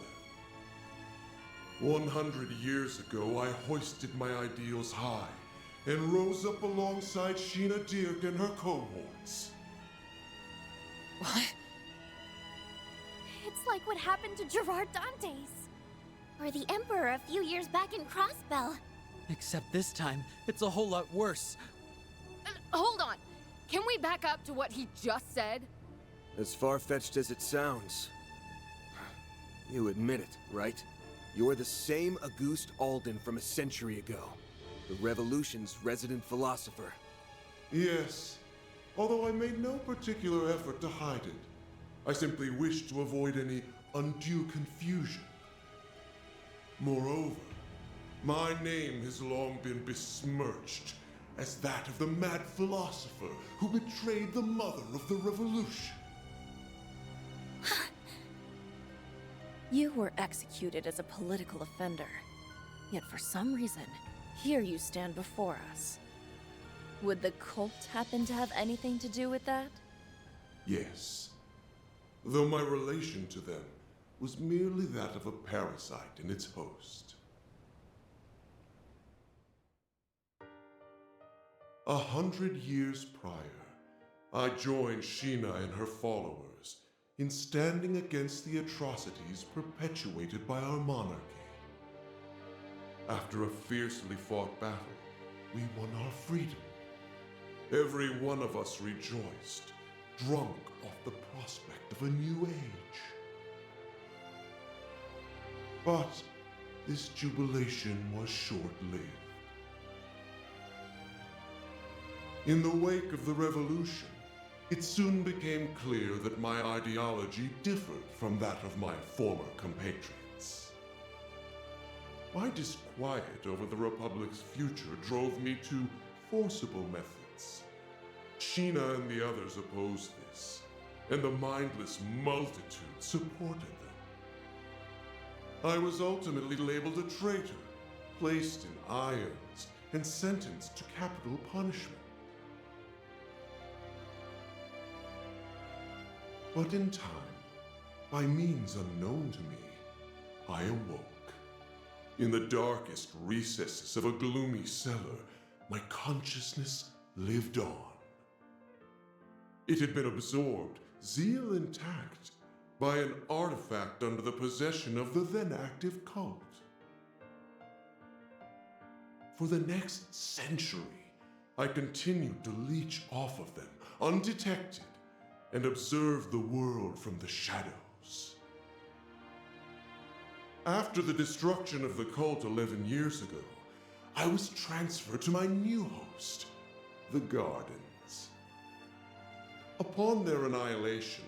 100 years ago, I hoisted my ideals high and rose up alongside Sheena Dirk and her cohorts. What? It's like what happened to Gerard Dantes. Or the Emperor a few years back in Crossbell. Except this time, it's a whole lot worse. Hold on! Can we back up to what he just said? As far-fetched as it sounds. You admit it, right? You're the same Auguste Alden from a century ago. The Revolution's resident philosopher. Yes, although I made no particular effort to hide it. I simply wished to avoid any undue confusion. Moreover, my name has long been besmirched as that of the mad philosopher who betrayed the mother of the revolution. You were executed as a political offender. Yet for some reason, here you stand before us. Would the cult happen to have anything to do with that? Yes, though my relation to them was merely that of a parasite in its host. 100 years prior, I joined Sheena and her followers in standing against the atrocities perpetuated by our monarchy. After a fiercely fought battle, we won our freedom. Every one of us rejoiced, drunk off the prospect of a new age. But this jubilation was short-lived. In the wake of the revolution, it soon became clear that my ideology differed from that of my former compatriots. My disquiet over the Republic's future drove me to forcible methods. Sheena and the others opposed this, and the mindless multitude supported them. I was ultimately labeled a traitor, placed in irons, and sentenced to capital punishment. But in time, by means unknown to me, I awoke. In the darkest recesses of a gloomy cellar, my consciousness lived on. It had been absorbed, zeal intact, by an artifact under the possession of the then-active cult. For the next century, I continued to leech off of them, undetected, and observe the world from the shadows. After the destruction of the cult 11 years ago, I was transferred to my new host, the Gardens. Upon their annihilation,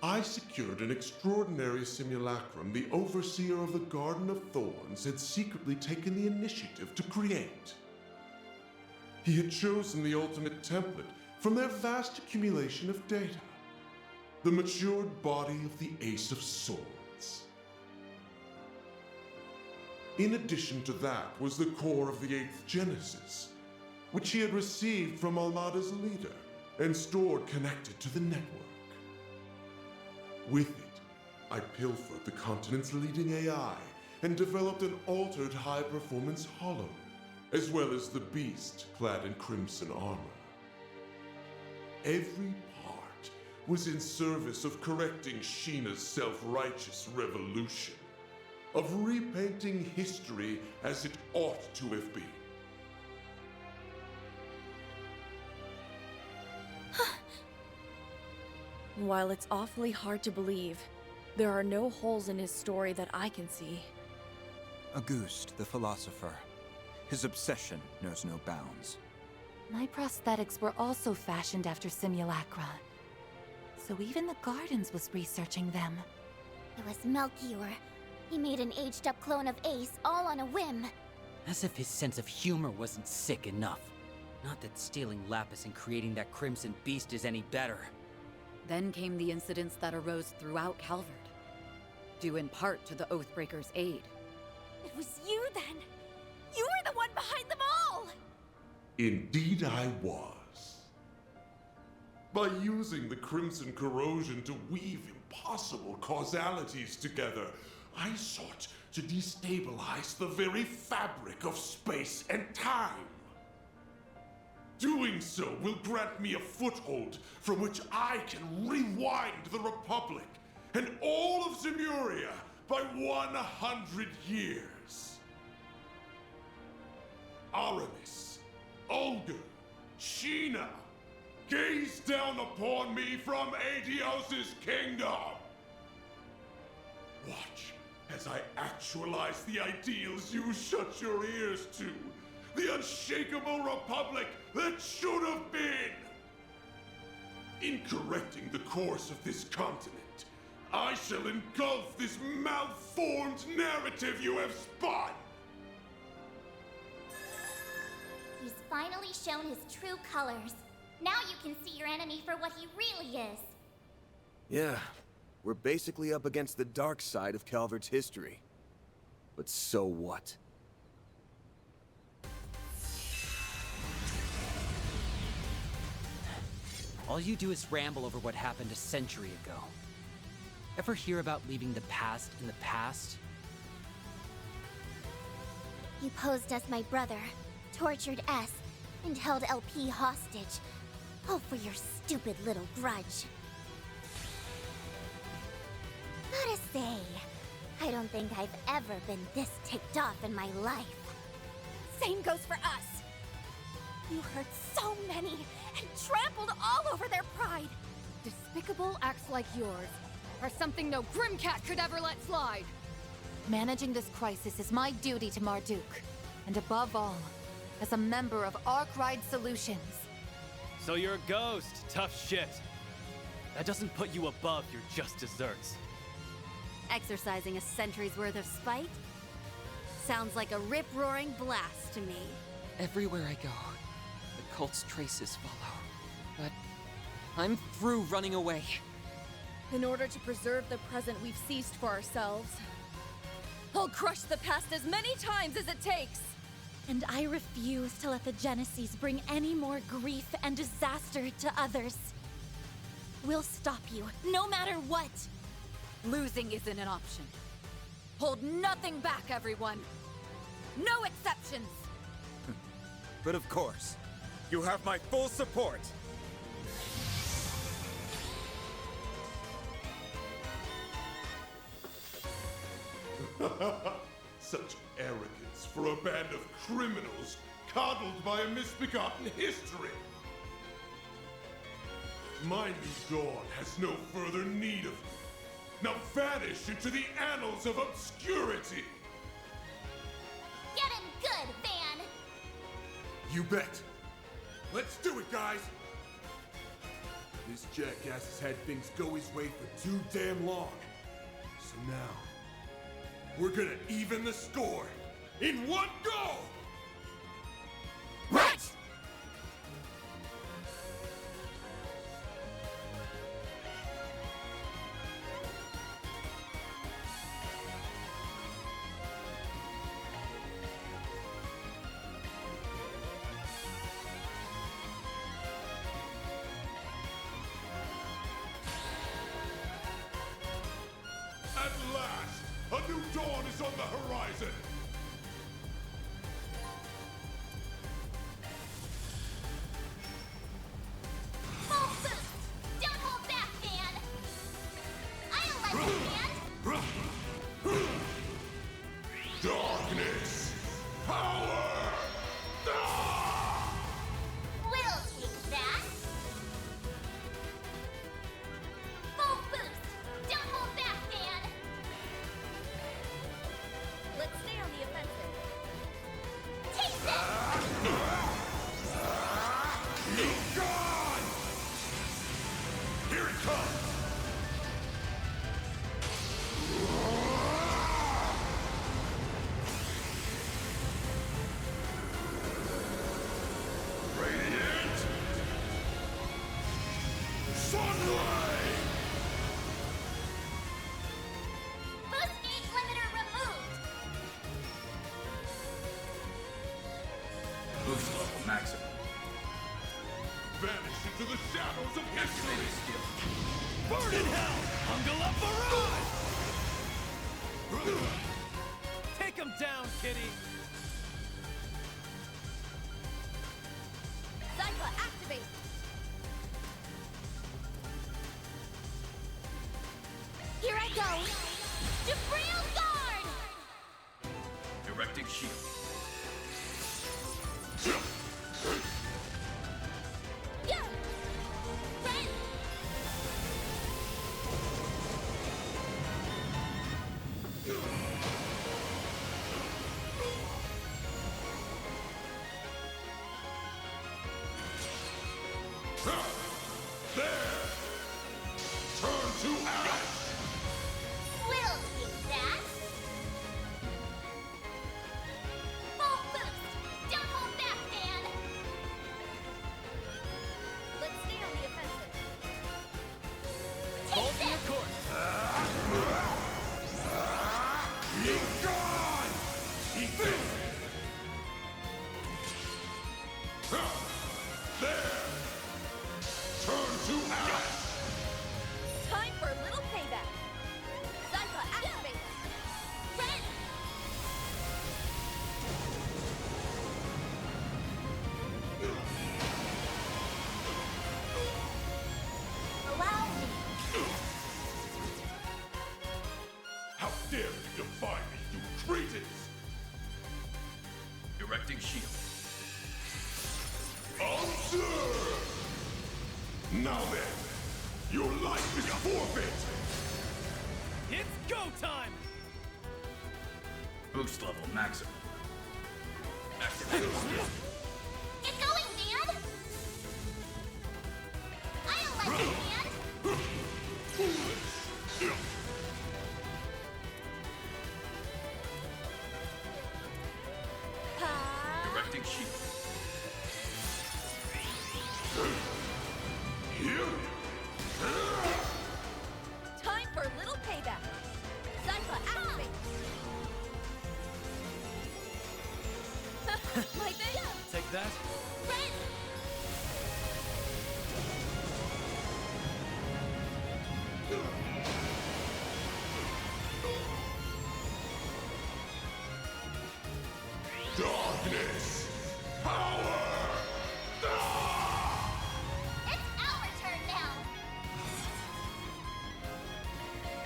I secured an extraordinary simulacrum the overseer of the Garden of Thorns had secretly taken the initiative to create. He had chosen the ultimate template from their vast accumulation of data. The matured body of the Ace of Swords. In addition to that was the core of the 8th Genesis, which he had received from Almada's leader and stored connected to the network. With it, I pilfered the continent's leading AI and developed an altered high-performance hollow, as well as the beast clad in crimson armor. Every part was in service of correcting Sheena's self-righteous revolution, of repainting history as it ought to have been. While it's awfully hard to believe, there are no holes in his story that I can see. Auguste, the philosopher. His obsession knows no bounds. My prosthetics were also fashioned after simulacra. So even the Gardens was researching them. It was Melchior. He made an aged-up clone of Ace, all on a whim. As if his sense of humor wasn't sick enough. Not that stealing Lapis and creating that Crimson Beast is any better. Then came the incidents that arose throughout Calvard, due in part to the Oathbreaker's aid. It was you then! You were the one behind them all! Indeed I was. By using the Crimson Corrosion to weave impossible causalities together, I sought to destabilize the very fabric of space and time. Doing so will grant me a foothold from which I can rewind the Republic and all of Zemuria by 100 years. Aramis, Olga, Sheena, gaze down upon me from Aetios' kingdom. Watch as I actualize the ideals you shut your ears to. The unshakable republic that should have been! In correcting the course of this continent, I shall engulf this malformed narrative you have spun! He's finally shown his true colors. Now you can see your enemy for what he really is. Yeah, we're basically up against the dark side of Calvard's history. But so what? All you do is ramble over what happened a century ago. Ever hear about leaving the past in the past? You posed as my brother, tortured S, and held LP hostage. All for your stupid little grudge. Gotta say, I don't think I've ever been this ticked off in my life. Same goes for us! You hurt so many, and trampled all over their pride! Despicable acts like yours are something no Grimcat could ever let slide! Managing this crisis is my duty to Marduk. And above all, as a member of Arkwright Solutions. So you're a ghost, tough shit. That doesn't put you above your just desserts. Exercising a century's worth of spite? Sounds like a rip-roaring blast to me. Everywhere I go, the cult's traces follow. But I'm through running away. In order to preserve the present we've seized for ourselves, I'll crush the past as many times as it takes! And I refuse to let the Genesis bring any more grief and disaster to others. We'll stop you, no matter what! Losing isn't an option. Hold nothing back, everyone! No exceptions! But of course, you have my full support! Such arrogance for a band of criminals coddled by a misbegotten history! My new dawn has no further need of you. Now vanish into the annals of obscurity! Get him good, Van! You bet! Let's do it, guys! This jackass has had things go his way for too damn long. So now, we're gonna even the score in one go! Right! on the horizon! Full boost! Don't hold back, man! I'll let you, man! Darkness! Power! We'll take that! Full boost! Don't hold back, man! Let's stay on the offensive. Take this! Be gone! Here it comes! Radiant! Sunray! Boost gauge limiter removed! Boost level maximum. Vanish into the shadows of history! Activating skill. Burn in hell! Ungle up barrage! Take him down, kitty! Zypha, activate! Here I go! Jabril Guard! Erecting shield. Yeah! Ren! There! Turn to ash! We'll take that! Full boost! Don't hold back, man! Let's stay on the offensive. Hold Take your this! course! Be gone! Eat this! There! Turn to ash! Time for a little payback! Zypha, activate! Ren! Allow me! How dare you defy me, you cretins! Erecting shield. Observe! Now then, your life is forfeit! It's go time! Boost level maximum. Activating skill. Get going, man! I'll let you, man! Erecting shield. Here! Time for a little payback! Zypha, activate! My thing! Take that. Ren! Darkness! Power! It's our turn now!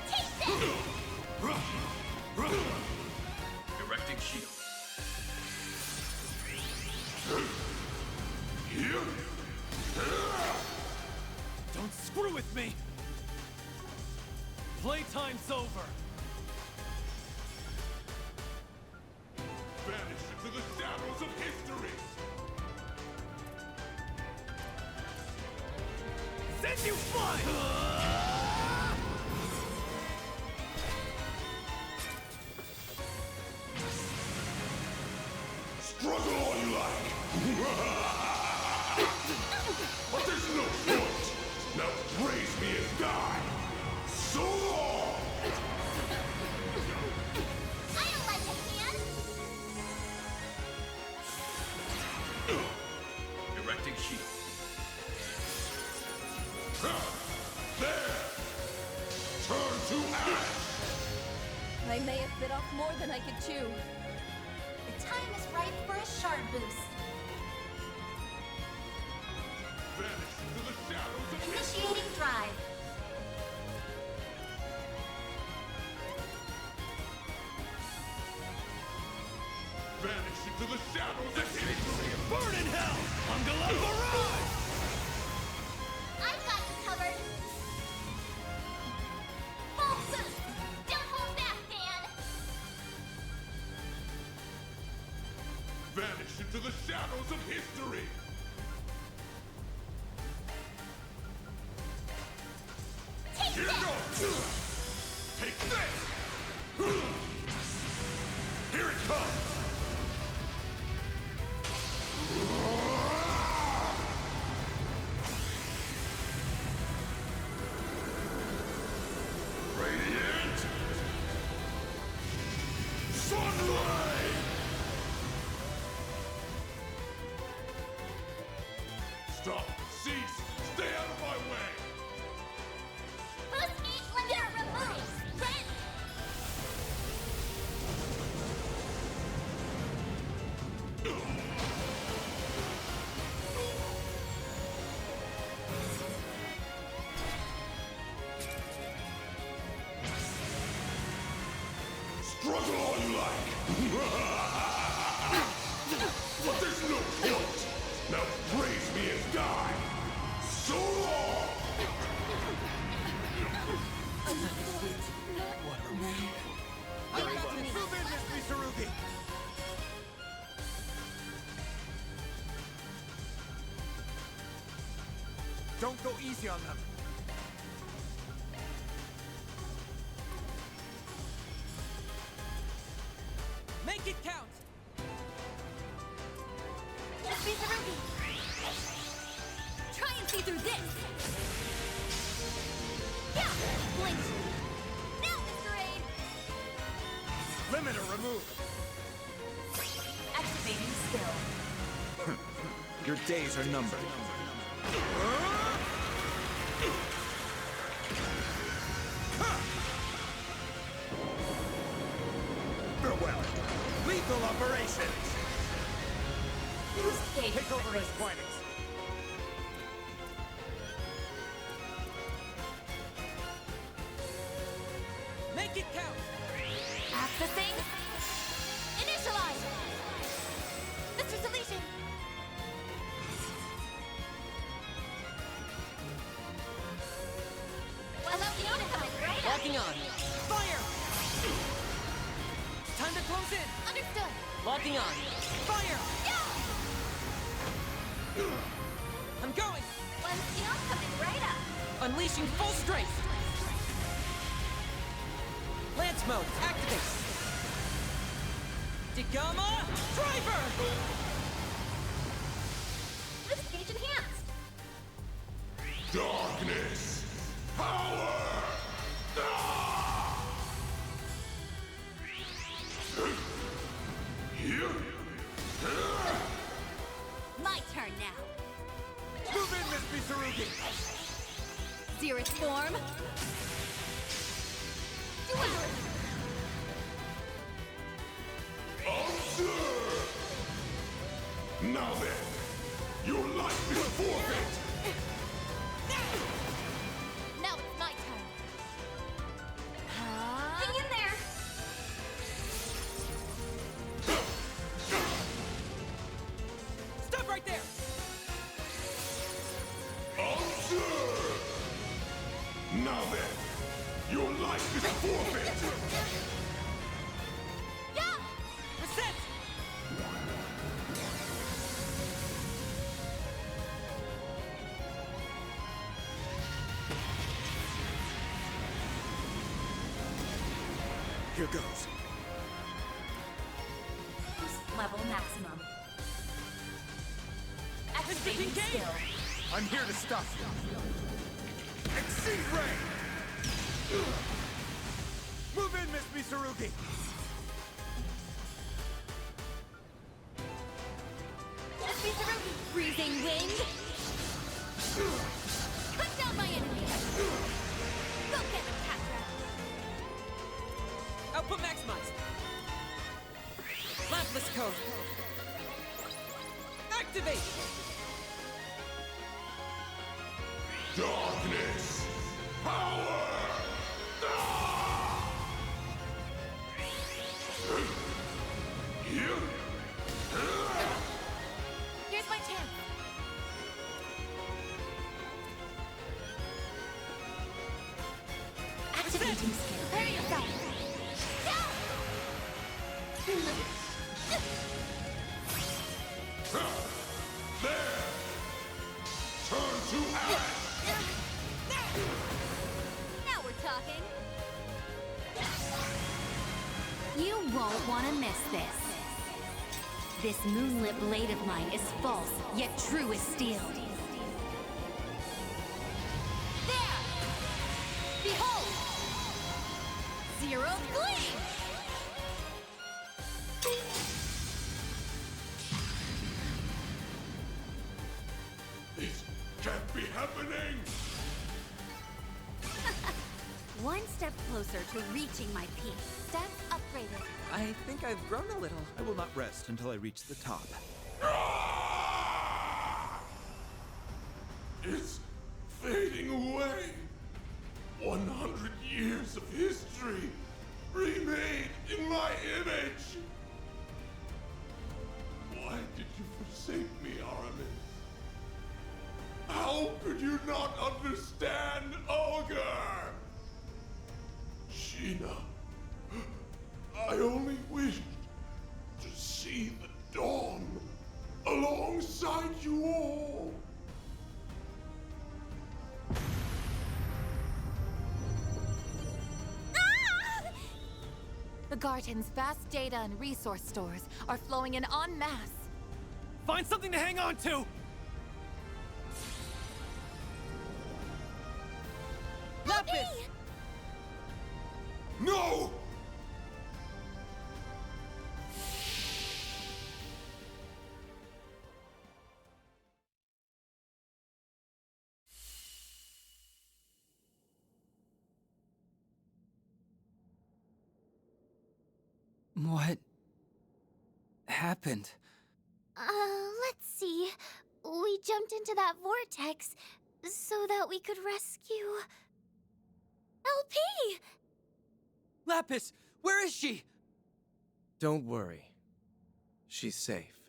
Take this! Erecting shield. Here! Don't screw with me! Playtime's over! Vanish into the shadows of history! Send you flying! Struggle all you like! But there's no point! Now praise me as God! So long! I'll let you, man! Erecting shield. There! Turn to ash! I may may have bit off more than I could chew. The time is ripe for a shard boost. Vanish into the shadows of Initiating drive. Vanish into the shadows of history! Burn in hell! Ungalum barrage! I've got you covered. Full boost. Don't hold back, Dan. Vanish into the shadows of history! Take Here this. goes! Take this! Here it comes! Radiant! Sunlight! Stop! Cease! Stay out of my way! Boost meat limiter removed. Ready? Struggle all you like! But there's no guilt! Now praise me and die! So long! Very well. Move in, Miss Mitsurugi! Don't go easy on them. Make it count! Let's be Sarugi. Try and see through this! Yeah. Blink. Now, Mr. Aid. Limiter removed. Activating skill. Your days are numbered. Farewell. Lethal operations. Take over Miss Quinix. Make it count! Accessing. Initialize. Mr. Deletion. Allow you to come in right up. Locking on. Fire! Time to close in! Understood. Locking on. Fire! I'm going! One skill coming right up. Unleashing full strength! Lance mode, activate! Digama, driver! This gauge enhanced. Darkness! Power! Here? My turn now. Move in, Miss Mitsurugi. Zerith form. Duality. Observe! Now then, your life is forfeit! Now it's my turn. Hang in there. Stop right there! Observe! Now then, your life is forfeit! Yeah. Reset! Here goes. Boost level maximum. Mr. Activating Kincaid! skill. I'm here to stop you. Exceed ray! Move in, Miss Mitsurugi. Let's be Sarugi. Freezing wind. Cut down my enemy. Go get him, Catra. Output Output maximized! Lampless code! Activate! Darkness! Power! Here's my chance. Activating skill. Prepare yourself. There! Turn to ash! Now we're talking. You won't want to miss this. This moonlit blade of mine is false, yet true as steel. There! Behold! Zero Gleam! This can't be happening! One step closer to reaching my peak. Stats upgraded. I think I've grown a little. I will not rest until I reach the top. It's fading away. 100 years of history remade in my image. Why did you forsake me, Aramis? How could you not understand Olga? Sheena, I only wished to see the dawn alongside you all. The Garden's vast data and resource stores are flowing in en masse. Find something to hang on to! Lapis! No! What happened? Let's see. We jumped into that vortex so that we could rescue... LP! Lapis, where is she? Don't worry. She's safe.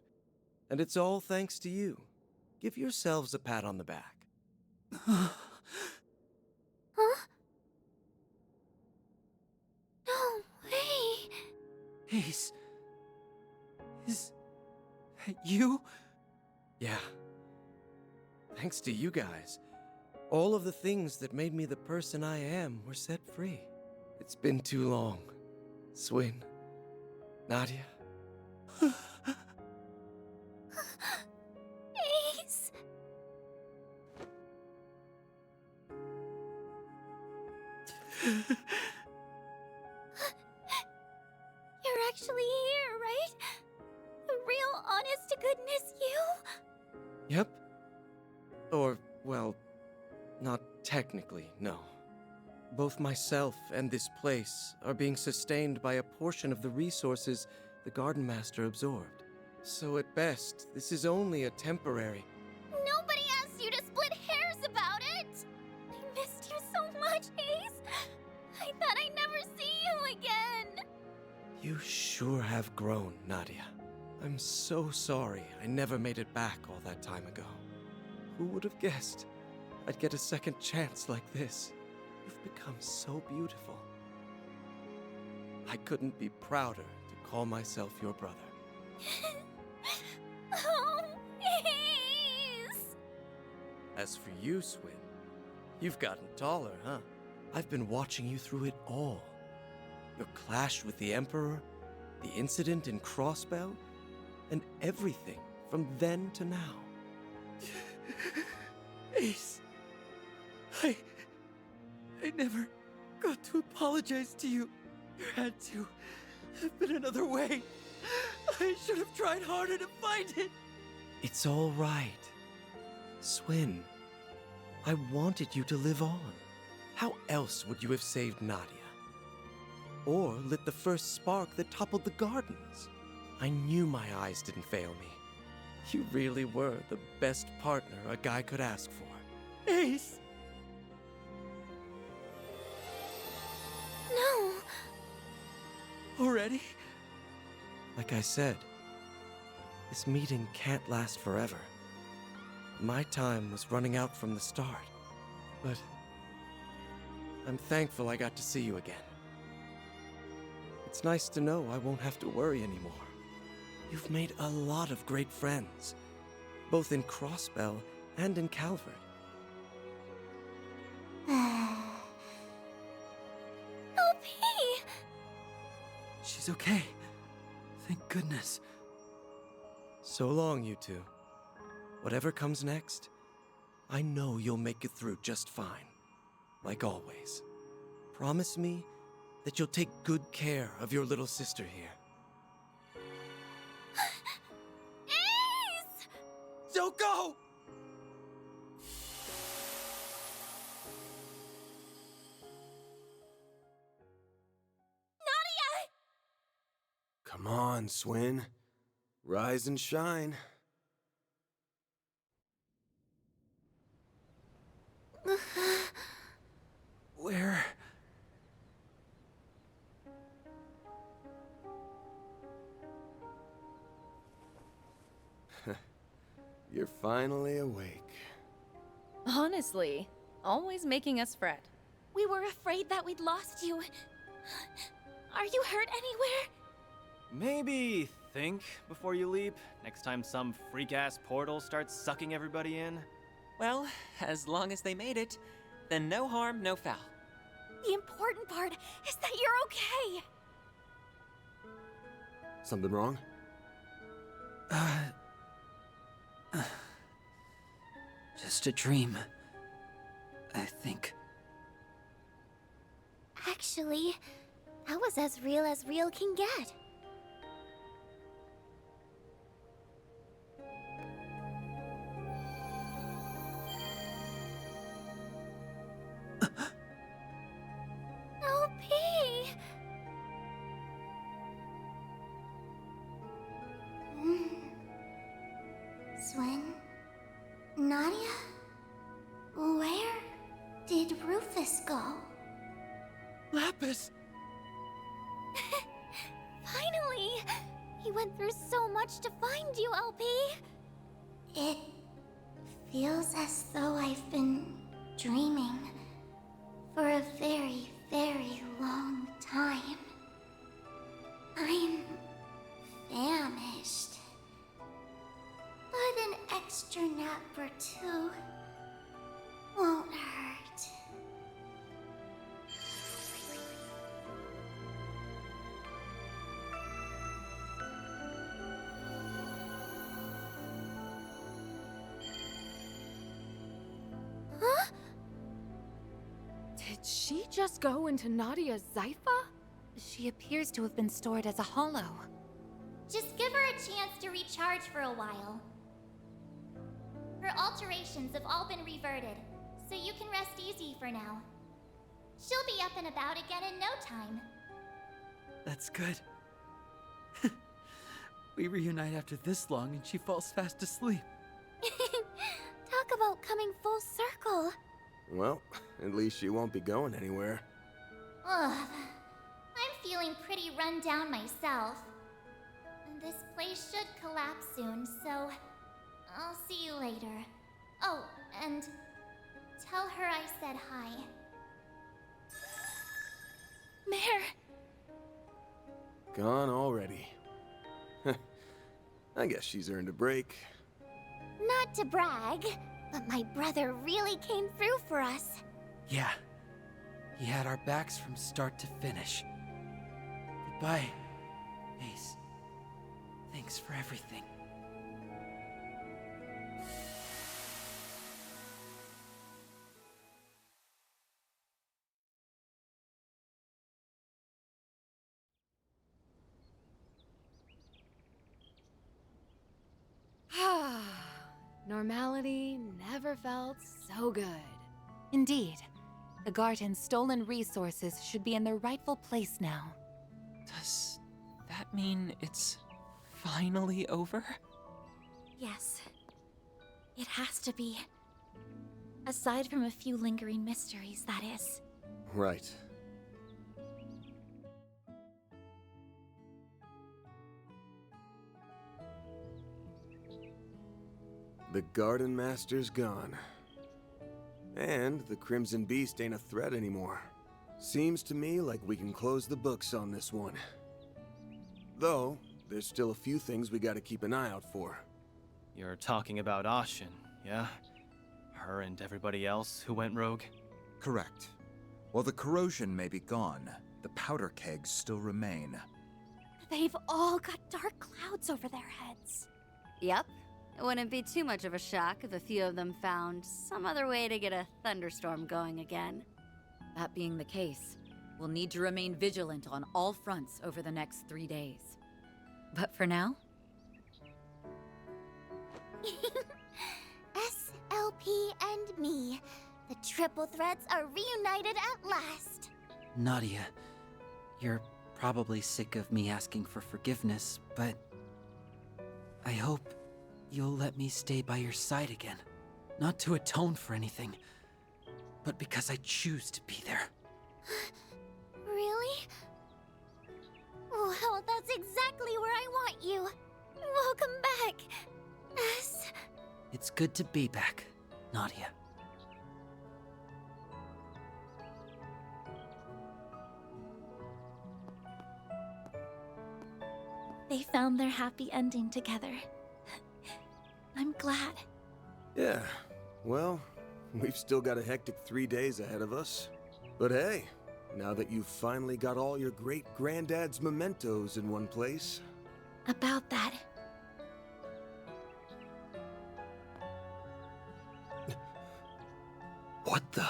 And it's all thanks to you. Give yourselves a pat on the back. Huh? No way! Ace... Is... that you? Yeah. Thanks to you guys. All of the things that made me the person I am were set free. It's been too long. Swin. Nadia. Ace! You're actually here, right? The real, honest-to-goodness you? Yep. Or, well, not technically, no. Both myself and this place are being sustained by a portion of the resources the Gardenmaster absorbed. So at best, this is only a temporary... Nobody asked you to split hairs about it! I missed you so much, Ace! I thought I'd never see you again! You sure have grown, Nadia. I'm so sorry I never made it back all that time ago. Who would have guessed I'd get a second chance like this? You've become so beautiful. I couldn't be prouder to call myself your brother. Oh, Ace! As for you, Swin, you've gotten taller, huh? I've been watching you through it all. Your clash with the Emperor, the incident in Crossbell, and everything from then to now. Ace... I never got to apologize to you. There had to have been another way. I should have tried harder to find it. It's all right. Swin, I wanted you to live on. How else would you have saved Nadia? or lit the first spark that toppled the gardens. I knew my eyes didn't fail me. You really were the best partner a guy could ask for. Ace! No! Already? Like I said, this meeting can't last forever. My time was running out from the start, but I'm thankful I got to see you again. It's nice to know I won't have to worry anymore. You've made a lot of great friends, both in Crossbell and in Calvert. LP! She's okay. Thank goodness. So long, you two. Whatever comes next, I know you'll make it through just fine. Like always. Promise me that you'll take good care of your little sister here. Ace! Don't go! Nadia! Come on, Swin. Rise and shine. Where? You're finally awake. Honestly, always making us fret. We were afraid that we'd lost you. Are you hurt anywhere? Maybe think before you leap, next time some freak-ass portal starts sucking everybody in. Well, as long as they made it, then no harm, no foul. The important part is that you're okay. Something wrong? Just a dream, I think. Actually, that was as real can get. LP! Swin? Nadia? Where did Rufus go? Lapis! Finally! He went through so much to find you, LP! It feels as though I've been dreaming for a very, very long time. I'm famished. But an extra nap or two won't hurt. Huh? Did she just go into Nadia's Zypha? She appears to have been stored as a hollow. Just give her a chance to recharge for a while. Her alterations have all been reverted, so you can rest easy for now. She'll be up and about again in no time. That's good. We reunite after this long and she falls fast asleep. Talk about coming full circle. Well, at least she won't be going anywhere. Ugh. I'm feeling pretty run down myself. And this place should collapse soon, so I'll see you later. Oh, and tell her I said hi. Mare! Gone already. I guess she's earned a break. Not to brag, but my brother really came through for us. Yeah. He had our backs from start to finish. Goodbye, Ace. Thanks for everything. Normality never felt so good. Indeed. The Garden's stolen resources should be in their rightful place now. Does that mean it's finally over? Yes. It has to be. Aside from a few lingering mysteries, that is. Right. The Gardenmaster's gone. And the Crimson Beast ain't a threat anymore. Seems to me like we can close the books on this one. Though, there's still a few things we gotta keep an eye out for. You're talking about Ashin, yeah? Her and everybody else who went rogue? Correct. While the corrosion may be gone, the powder kegs still remain. They've all got dark clouds over their heads. Yep. It wouldn't be too much of a shock if a few of them found some other way to get a thunderstorm going again. That being the case, we'll need to remain vigilant on all fronts over the next 3 days. But for now... SLP and me. The triple threads are reunited at last. Nadia, you're probably sick of me asking for forgiveness, but I hope you'll let me stay by your side again. Not to atone for anything, but because I choose to be there. Really? Well, that's exactly where I want you. Welcome back, S. It's good to be back, Nadia. They found their happy ending together. I'm glad. Yeah, well, we've still got a hectic 3 days ahead of us. But hey, now that you've finally got all your great-granddad's mementos in one place... About that. What the...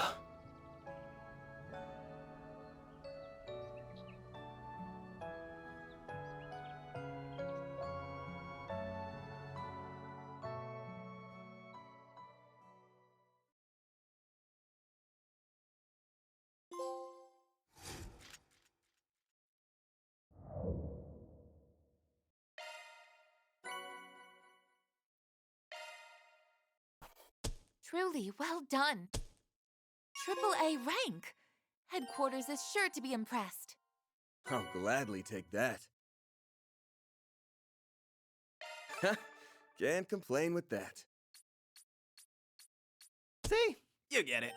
Truly well done. AAA rank. Headquarters is sure to be impressed. I'll gladly take that. Can't complain with that. See? You get it.